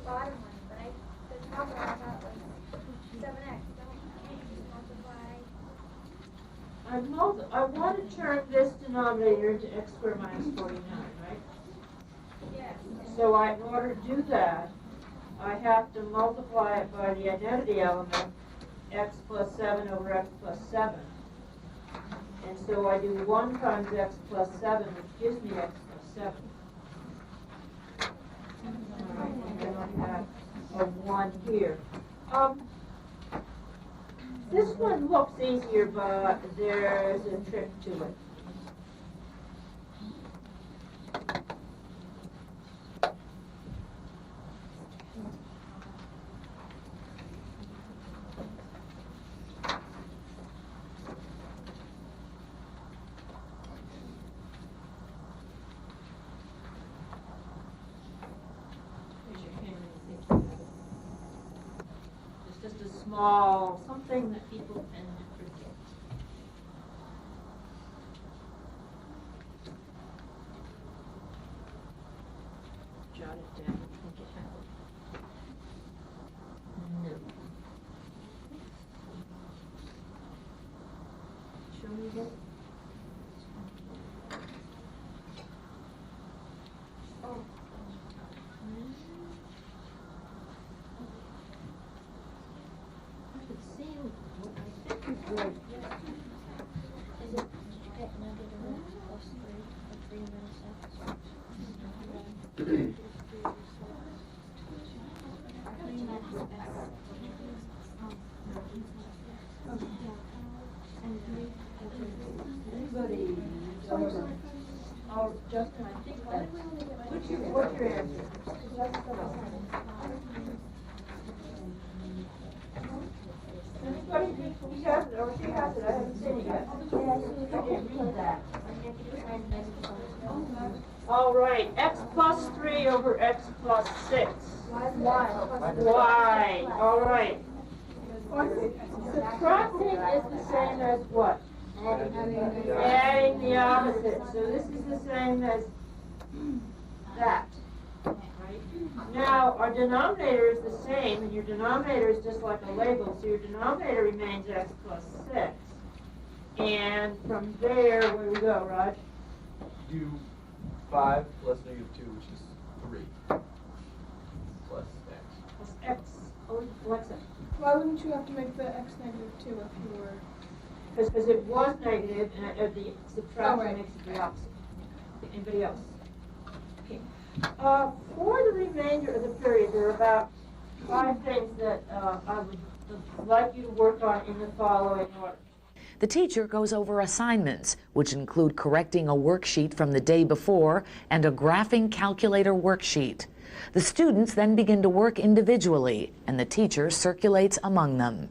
bottom one, but the top one I got was 7x. Can't you just multiply? I want to turn this denominator into x squared minus 49, right? Yes. So in order to do that, I have to multiply it by the identity element, x plus 7 over x plus 7. And so I do 1 times x plus 7, which gives me x plus 7. All right, and then I have a 1 here. This one looks easier, but there's a trick to it. small, something that people tend to forget. Jot it down. Make it happen. No. Show me again. Oh. It seemed, I think it's right. Is it, did you get -1 plus 3 or 3 minus x? Anybody? Oh, Justin, I think that's, what's your answer? Anybody? He has it, or she has it, I haven't seen it yet. I didn't read that. All right, x plus 3 over x plus 6. Y. All right. Subtracting is the same as what? Adding the opposite. So this is the same as that. Right? Now, our denominator is the same, and your denominator is just like a label, so your denominator remains x plus 6. And from there, where do we go, Raj? Do 5 plus -2, which is 3, plus x. Plus x. Oh, Alexa. Why wouldn't you have to make the x -2 if you were... Because it was negative, and the subtraction right. makes it the opposite. Anybody else? Okay. For the remainder of the period, there are about 5 things that I would like you to work on in the following order. The teacher goes over assignments, which include correcting a worksheet from the day before and a graphing calculator worksheet. The students then begin to work individually, and the teacher circulates among them.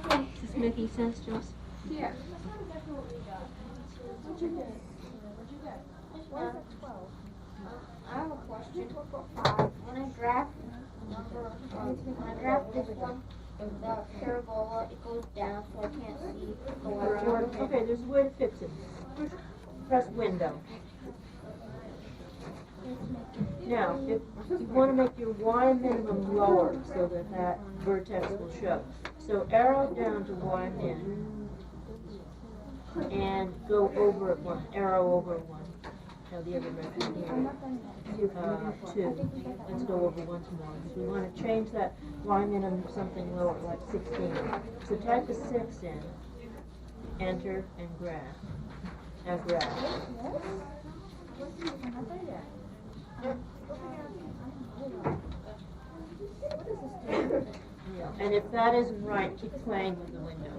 Is this making sense to us? Yeah. What'd you get? Why is that 12? I have a question. When I graph this one, the parabola, it goes down, so I can't see the left one. Okay, there's a way to fix it. Press window. Now, if you want to make your y minimum lower so that that vertex will show. So arrow down to y min and go over it one, arrow over one. Now the other direction here. 2. Let's go over once more. We want to change that y minimum to something lower, like 16. So type a 6 in, enter, and graph. Now graph. Yeah. And if that isn't right, keep playing with the window.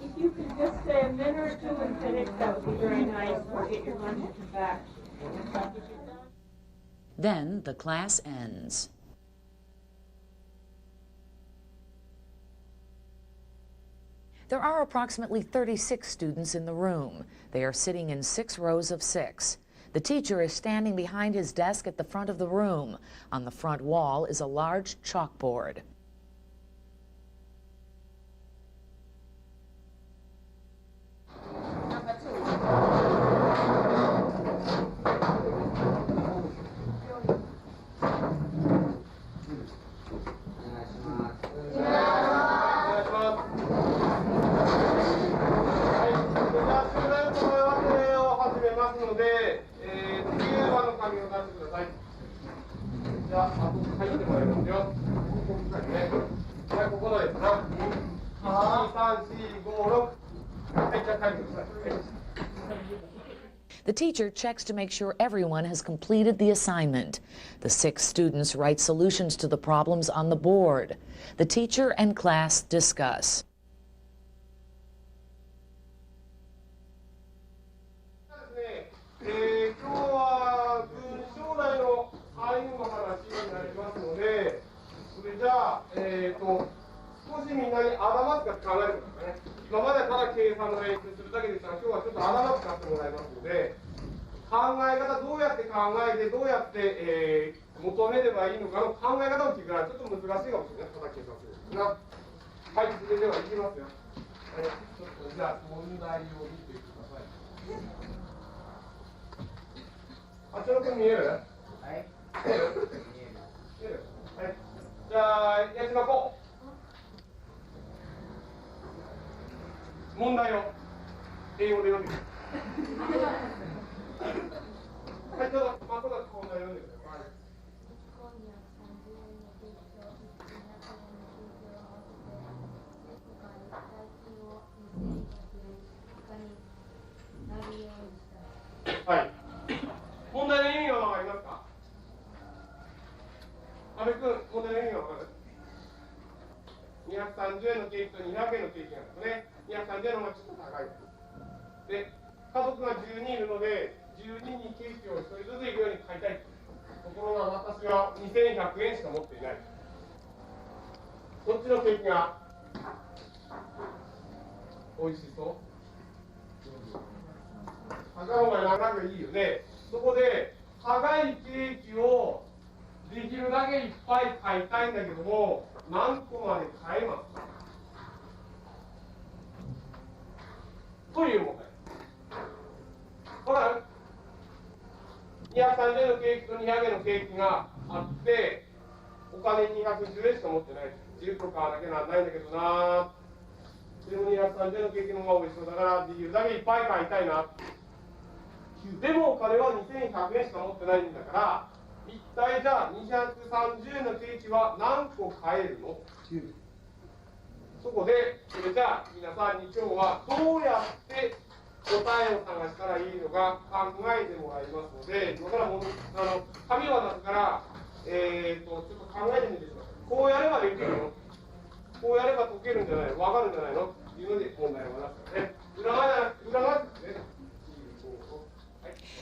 If you could just stay a minute or 2 and finish, that would be very nice. We'll get your lunch and come back. Then the class ends. There are approximately 36 students in the room. They are sitting in 6 rows of 6. The teacher is standing behind his desk at the front of the room. On the front wall is a large chalkboard. The teacher checks to make sure everyone has completed the assignment. The 6 students write solutions to the problems on the board. The teacher and class discuss.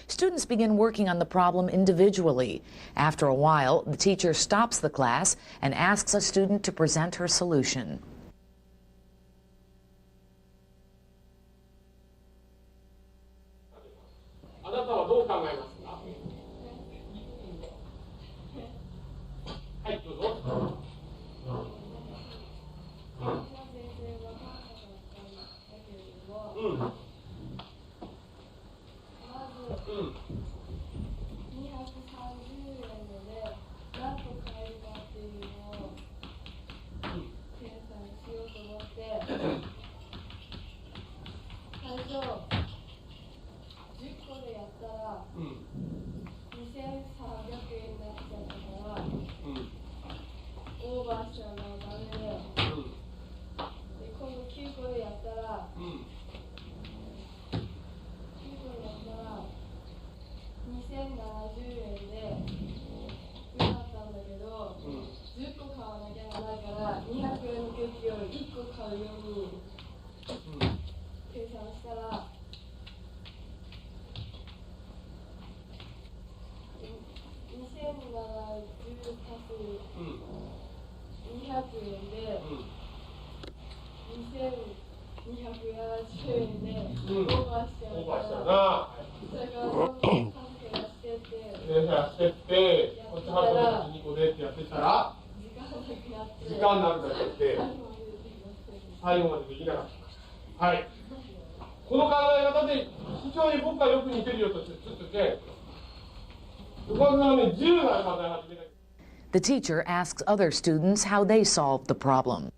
Students begin working on the problem individually. After a while, the teacher stops the class and asks a student to present her solution. The teacher asks other students how they solved the problem.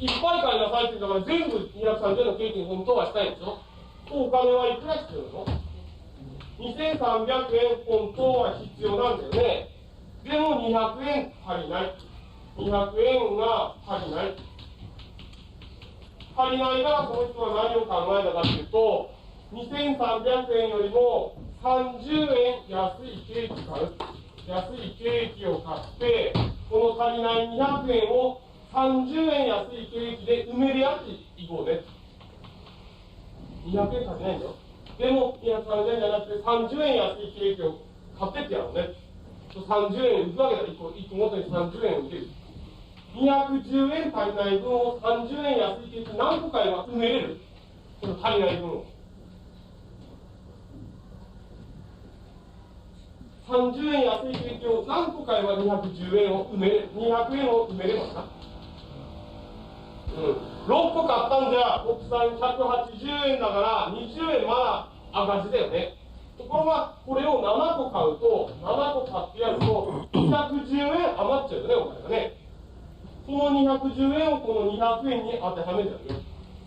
いっぱい買いなさいって言ったから全部230円のケーキに本当はしたいんでしょ。お金はいくら必要なの？ 2300円本当は必要なんだよね。でも200円足りない。200円が足りない。足りないからこの人は何を考えたかというと、2300円よりも30円安いケーキ買う。安いケーキを買って、この足りない200円を30円安いケーキで埋めるやついこうね。200円足りないんだよ。でも230円じゃなくて30円安いケーキを買ってってやろうね。30円売るわけだ。1個ごとに30円売ってる。210円足りない分を30円安いケーキ何個買えば埋めれる？その足りない分を。30円安いケーキを何個買えば210円を埋めれる。200円を埋めれますか？6個買ったんじゃ国産180円だから20円まだ赤字だよね。ところがこれを7個買うと7個買ってやると210円余っちゃうよね、お金がね。その210円をこの200円に当てはめちゃうよ。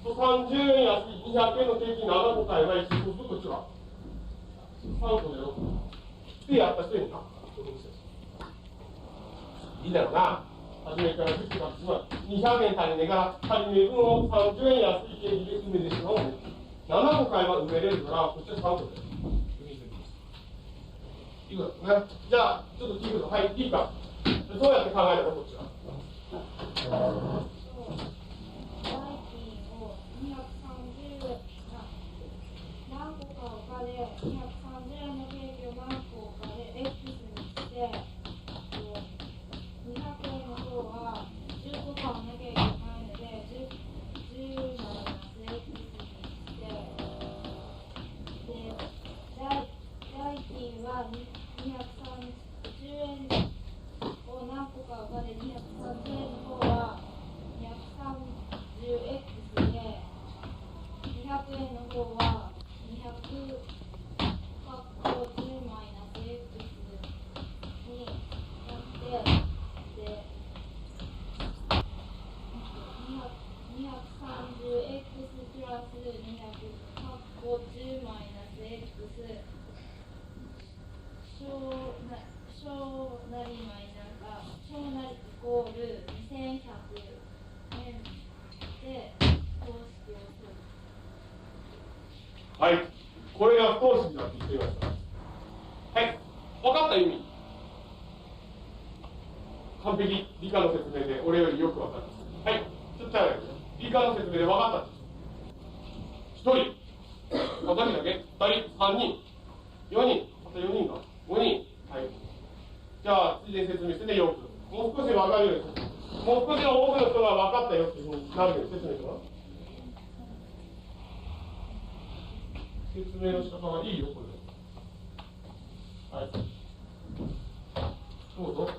30円安い200円のケーキ7個買えばいいし、そうするとこっちは3個で6個でやった人にな。いいだろうな。初めから10個買ってしまう。200円足りねえから足りねえ分を30円安いケーキで埋めてしまおうね。7個買えば埋めれるから、こっちは3個で。いいことだね。じゃあ、ちょっと聞くと、はい、いいか。どうやって考えたの、こっちは。何個買うかで、230円のケーキを何個かで X にして、200円の方は10個買わなきゃいけないので、10マイナス X にして、で、代金は230円を何個買うかで、230円の方は 230X で、200円の方は200括弧10マイナス X になって、で、230X プラス200括弧10マイナス X 小なりマイナス小なりイコール2100円で公式をする。はい、これが不等式だって言っていました。はい、分かった意味。完璧、理科の説明で俺よりよく分かった。はい、ちょっと理科の説明で分かったんです。1人、私だけ、2人、3人、4人、あと4人か、5人。はい。じゃあ、ついでに説明してね、よく。もう少し分かるように、もう少し多くの人が分かったよっていうふうになるように説明してもらう。説明の仕方がいいよ、これ。はい。どうぞ。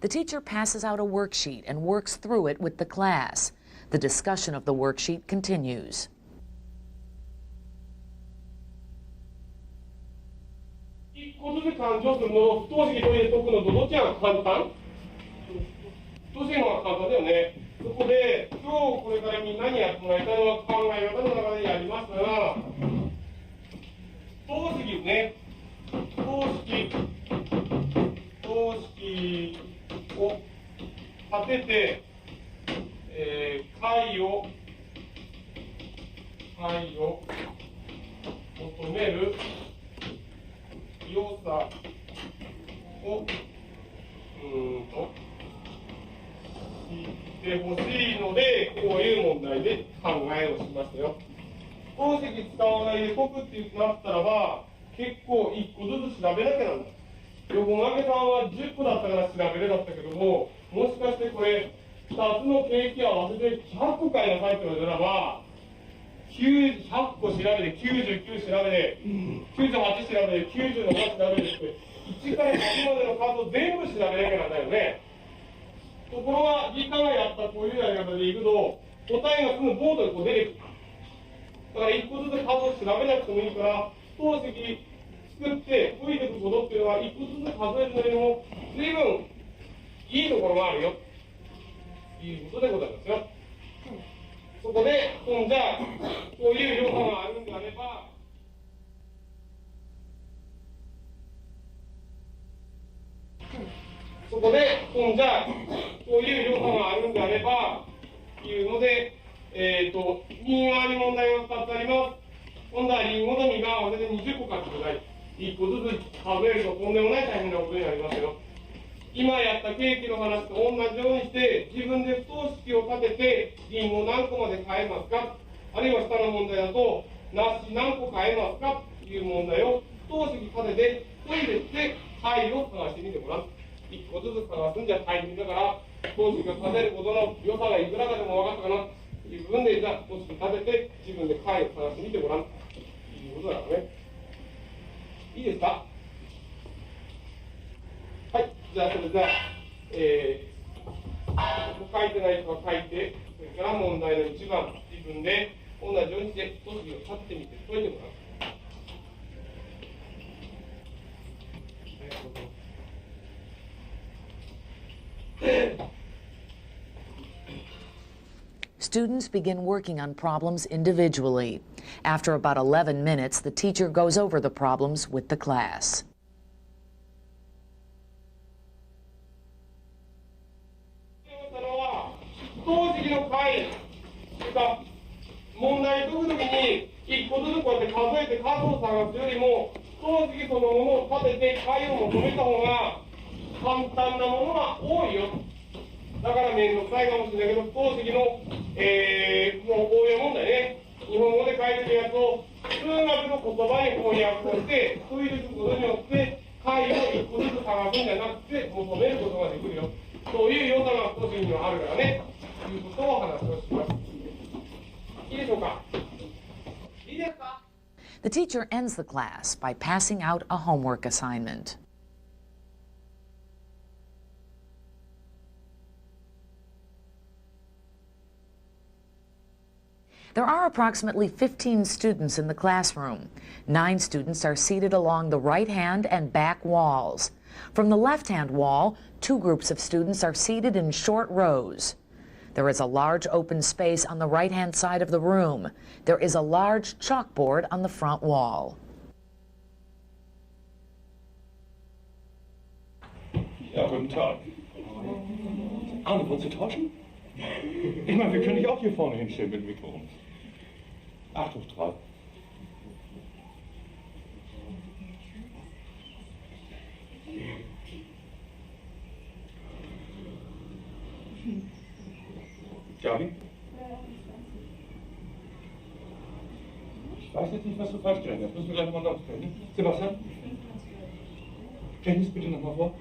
The teacher passes out a worksheet and works through it with the class. The discussion of the worksheet continues. 1個ずつ勘定するのを不等式と入れとくのとどっちが簡単？不等式の方が簡単だよね。そこで今日これからみんなにやってもらいたいのは考え方の中でやりましたが、不等式ね。不等式を立てて、解を求める良さをしてほしいので、こういう問題で考えをしましたよ。不等式使わないで解くってなったらば、結構1個ずつ調べなきゃなんだ。横掛さんは10個だったから調べれだったけども、もしかしてこれ2つのケーキ合わせて100個買いなさいって言われたらば、100個調べて、99調べて、98調べて、97調べてって、1から100までの数を全部調べなきゃなんだよね。ところが、理科がやったこういうやり方でいくと、答えがすぐボードでこう出てくる。だから1個ずつ数を調べなくてもいいから、不等式作って解いていくことっていうのは、1個ずつ数えるのにも、随分いいところがあるよ。そこでじゃあそういう予算があるんであればいうので、右側に問題が2つあります。今度はリンゴの実がこれで20個買ってください。1個ずつ数えるととんでもない大変なことになりますよ。今やったケーキの話と同じようにして自分で不等式を立ててリンゴ何個まで買えますか、あるいは下の問題だと梨何個買えますかという問題を不等式立ててトイレで解を探してみてごらん。1個ずつ探すんじゃ大変だから不等式を立てることの良さがいくらかでも分かったかなという部分でじゃあ不等式立てて自分で解を探してみてごらんということだからね。いいですか？はい、じゃあそれじゃあ、書いてない人は書いて、それから問題の1番、自分で同じようにして一つを立ってみて解いてもらう。Students begin working on problems individually. After about 11 minutes, the teacher goes over the problems with the class. The teacher ends the class by passing out a homework assignment. There are approximately 15 students in the classroom. 9 students are seated along the right-hand and back walls. From the left-hand wall, 2 groups of students are seated in short rows. There is a large open space on the right-hand side of the room. There is a large chalkboard on the front wall. Ja, guten Tag. Arne, wolltest du tauschen? Ich meine, wir können dich auch hier vorne hinstellen mit dem Mikro. 8 hoch 3. Gabi? Ich weiß jetzt nicht, was du falsch gerechnet hast. Müssen wir gleich nochmal nachsprechen. Sebastian? Stell das bitte nochmal vor.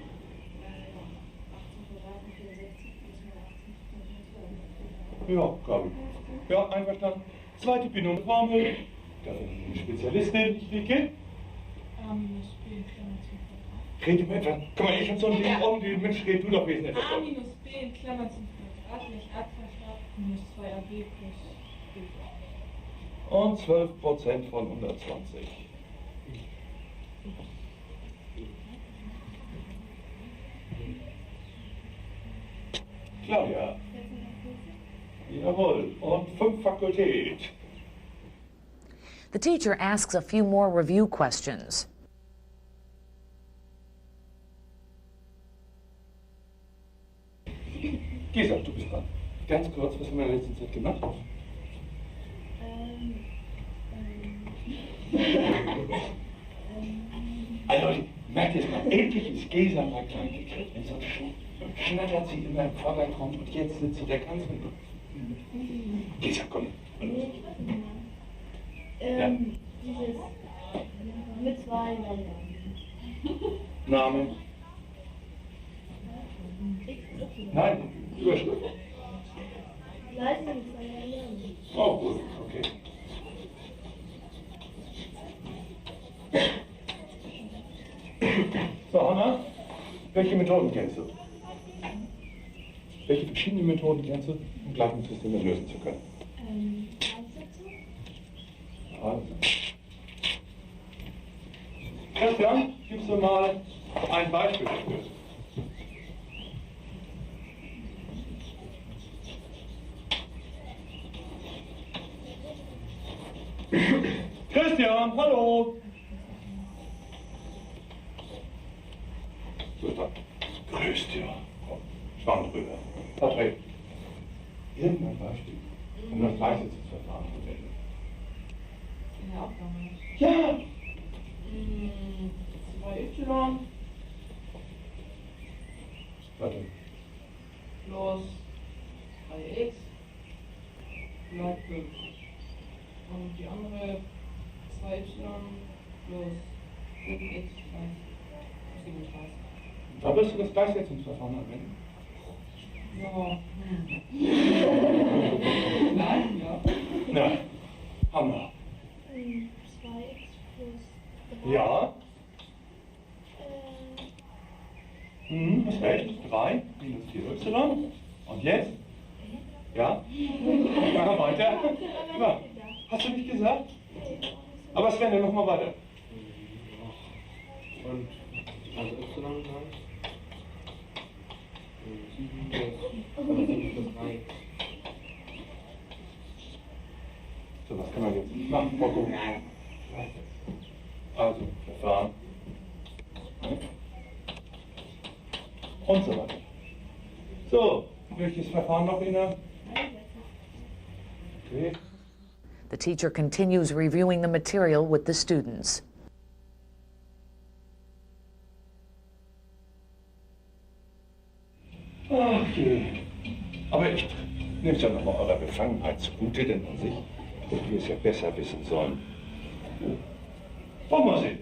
Ja, Gabi. Ja, einverstanden. Zweite Binomialformel. Da ist die Spezialistin, ich liege. Rede mir etwas. Guck mal, ich hab so ein Ding oben, die Mensch, red du doch wesentlich etwas. A minus B in Klammern zum Quadrat gleich A Quadrat minus 2AB plus B. Und 12% von 120. Claudia. Jawohl, und 5 Fakultät. The teacher asks a few more review questions. Gesa, du bist dran. Ganz kurz, was haben wir in der letzten Zeit gemacht? Also Leute, merkt ihr es mal, endlich ist Gesa mal klein gekriegt. Und so schnattert sie immer im Vordergrund und jetzt sitzt sie der ganz mit. Gesa, komm. Ja. Dieses mit 2 Varianten. Name? Nein, Überschrift. Leistungsvarianten. Oh, gut, okay. So, Anna, welche Methoden kennst du? Welche verschiedenen Methoden kennst du, um Gleichungssysteme lösen zu können? Also. Christian, gibst du mal ein Beispiel dafür? Christian, hallo! Super. Grüß dich. Schwamm drüber. Patrick, irgendein Beispiel, um das Gleichsetzungsverfahren zu verwenden. In der Aufnahme. Ja! 2y Warte. plus 3x bleibt 5. Und die andere 2y plus 5x gleich 37. Da wirst du das Gleichsetzungsverfahren anwenden. Ja. Nein? Ja. Nein. Hammer. 2x plus 3. Ja. Hast recht. 3 minus 4y. Und jetzt? Ja? Mach weiter. Na, hast du nicht gesagt? Aber Sven, dann mach mal weiter. Und also y gleich 7 plus 3. So, was kann man jetzt machen? Mal gucken. Also, Verfahren. Und so weiter. So, welches Verfahren noch, Ina? Okay. The teacher continues reviewing the material with the students. Okay. Aber ich nehme es ja nochmal eurer Befangenheit zugute, denn an sich hätten wir es ja besser wissen sollen. Wollen wir sehen.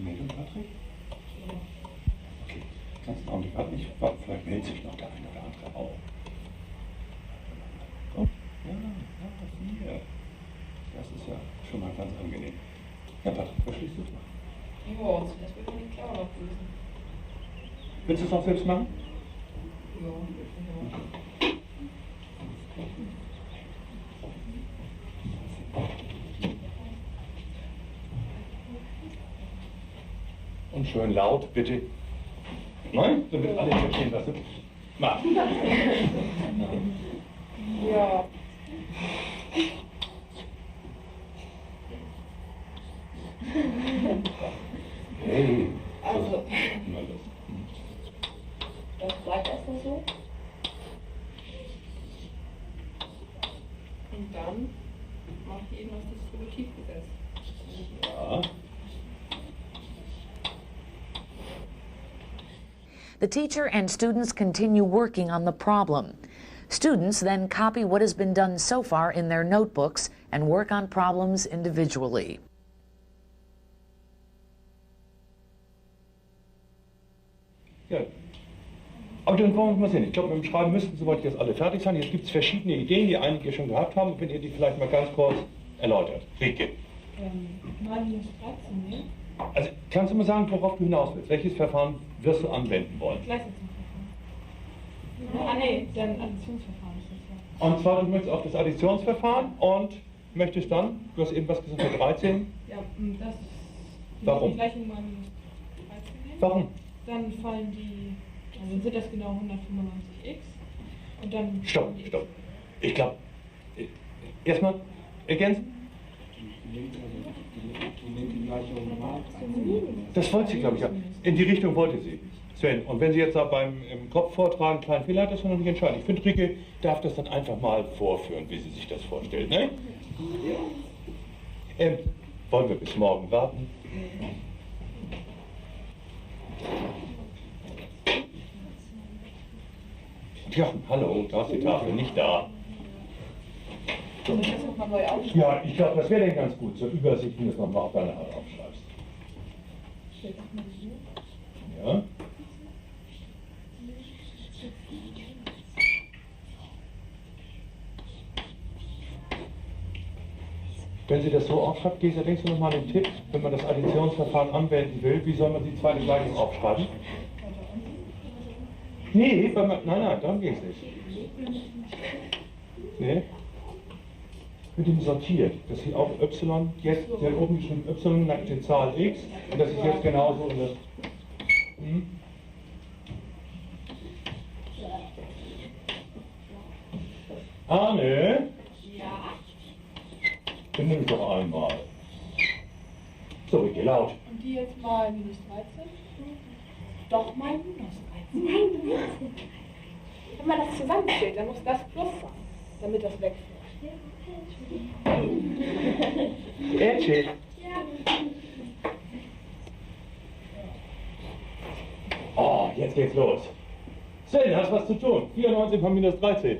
Meldung, Patrick? Okay, kannst du einen Augenblick warten. Vielleicht meldet sich noch der eine oder andere auch. Oh, ja, hier. Das ist ja schon mal ganz angenehm. Ja, Patrick, verschließt du es mal. Ja, zuerst will man die Klauen ablösen. Willst du es auch selbst machen? Ja. Und schön laut, bitte. Nein? Damit alle verstehen, was du machst. Ja. Hey. Also, das bleibt erstmal so. Und dann mache ich eben noch das Distributivgesetz. Ja. The teacher and students continue working on the problem. Students then copy what has been done so far in their notebooks and work on problems individually. Ja. Aber dann wollen wir mal sehen. Ich glaube, mit dem Schreiben müssten soweit jetzt alle fertig sein. Jetzt gibt es verschiedene Ideen, die einige schon gehabt haben. Wenn ihr die vielleicht mal ganz kurz erläutert. Rieke. 9 minus 13, ne? Also kannst du mir sagen, worauf du hinaus willst? Welches Verfahren wirst du anwenden wollen? Gleichsetzungsverfahren. Ah ne, dann Additionsverfahren ist das ja. Und zwar, du möchtest auf das Additionsverfahren und möchtest dann, du hast eben was gesagt, für 13? Ja, das Warum? Die Gleichung mal minus 13 nehmen. Warum? Dann fallen die, also sind das genau 195x. Und dann... Stopp. Ich glaube, erstmal ergänzen. Das wollte sie, glaube ich, ja. In die Richtung wollte sie. Sven, und wenn sie jetzt da im Kopfvortrag einen kleinen Fehler hat, das ist noch nicht entscheidend. Ich finde, Rike darf das dann einfach mal vorführen, wie sie sich das vorstellt. Ne? Wollen wir bis morgen warten? Ja, hallo, da ist die Tafel, nicht da. Soll ich das nochmal neu aufschreiben? Ja, ich glaube, das wäre denn ganz gut, zur Übersicht, wenn du es nochmal auf deine Hand aufschreibst. Ja. Wenn sie das so aufschreibt, Gesa, denkst du nochmal den Tipp, wenn man das Additionsverfahren anwenden will, wie soll man die zweite Gleichung aufschreiben? Nee, nein, darum geht es nicht. Nee. Mit dem sortiert, dass sie auch y, jetzt, sie hat oben geschrieben y nach der Zahl x, und das ist jetzt genauso in das. Arne? Ja? Benimm doch einmal. So, ich gehe laut. Und die jetzt mal minus 13? Doch mal minus 13. Nein, du willst nicht. Wenn man das zusammenzählt, dann muss das plus sein, damit das wegfällt. Erzähl. Oh, jetzt geht's los. Sven, hast was zu tun. 94 von minus 13.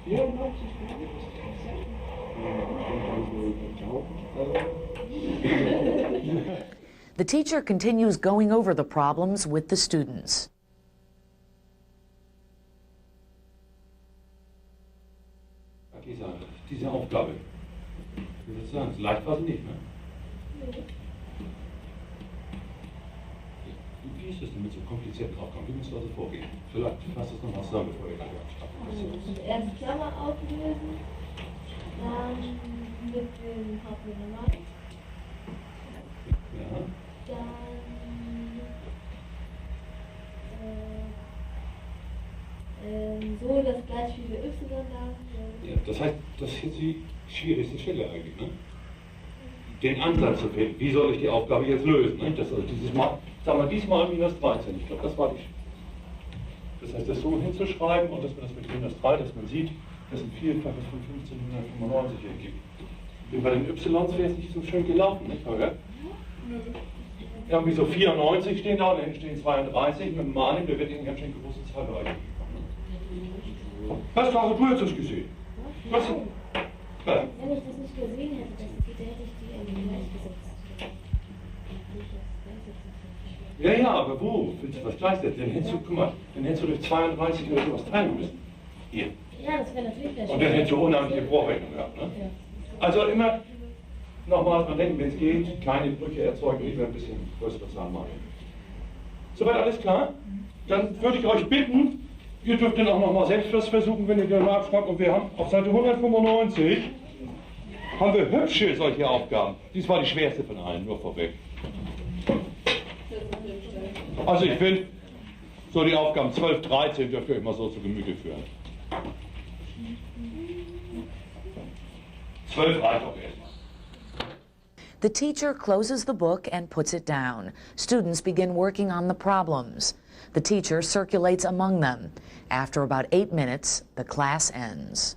94 von minus 13. The teacher continues going over the problems with the students. Diese Aufgabe. Ich würde sagen, so leicht war sie nicht, ne? Wie ist das denn mit so komplizierten Aufgaben? Wie musst du also vorgehen? Vielleicht fasst du es nochmal zusammen, bevor wir gleich abschreiben. Erst Klammer auflösen, dann mit dem Hauptnummern. Ja. Dann so, dass gleich viele y da. Ja, das heißt, das ist jetzt die schwierigste Stelle eigentlich, ne? Den Ansatz zu finden, wie soll ich die Aufgabe jetzt lösen, ne? Das, also dieses Mal, sagen wir diesmal minus 13, ich glaube, das war die. Das heißt, das so hinzuschreiben und dass man das mit minus 3, dass man sieht, dass ein Vielfaches von 1595 ergibt. Denn bei den Ys wäre es nicht so schön gelaufen, nicht, Holger? Irgendwie so 94 stehen da und dann stehen 32 mit dem Manim, der wird in einen ganz schön großen Zahlbereich gekommen. Hast du also, du hättest es gesehen? Was? Wenn ich das nicht gesehen hätte, hätte ich die irgendwie gleichgesetzt. Ja, aber wo willst du was gleichsetzen? Dann hättest du, guck mal, dann hättest du durch 32 oder sowas teilen müssen. Hier. Ja, das wäre natürlich der. Und dann hättest du unheimliche Bruchrechnung gehabt, ne? Ja. Also immer nochmal dran denken, wenn es geht, kleine Brüche erzeugen, lieber ein bisschen größere Zahlen machen. Soweit alles klar? Dann würde ich euch bitten, ihr dürft dann auch nochmal selbst was versuchen, wenn ihr dann nachfragt. Und wir haben auf Seite 195 haben wir hübsche solche Aufgaben. Dies war die schwerste von allen, nur vorweg. Also ich finde, so die Aufgaben 12, 13 dürft ihr euch mal so zu Gemüte führen. 12 reicht auch erstmal. The teacher closes the book and puts it down. Students begin working on the problems. The teacher circulates among them. After about 8 minutes, the class ends.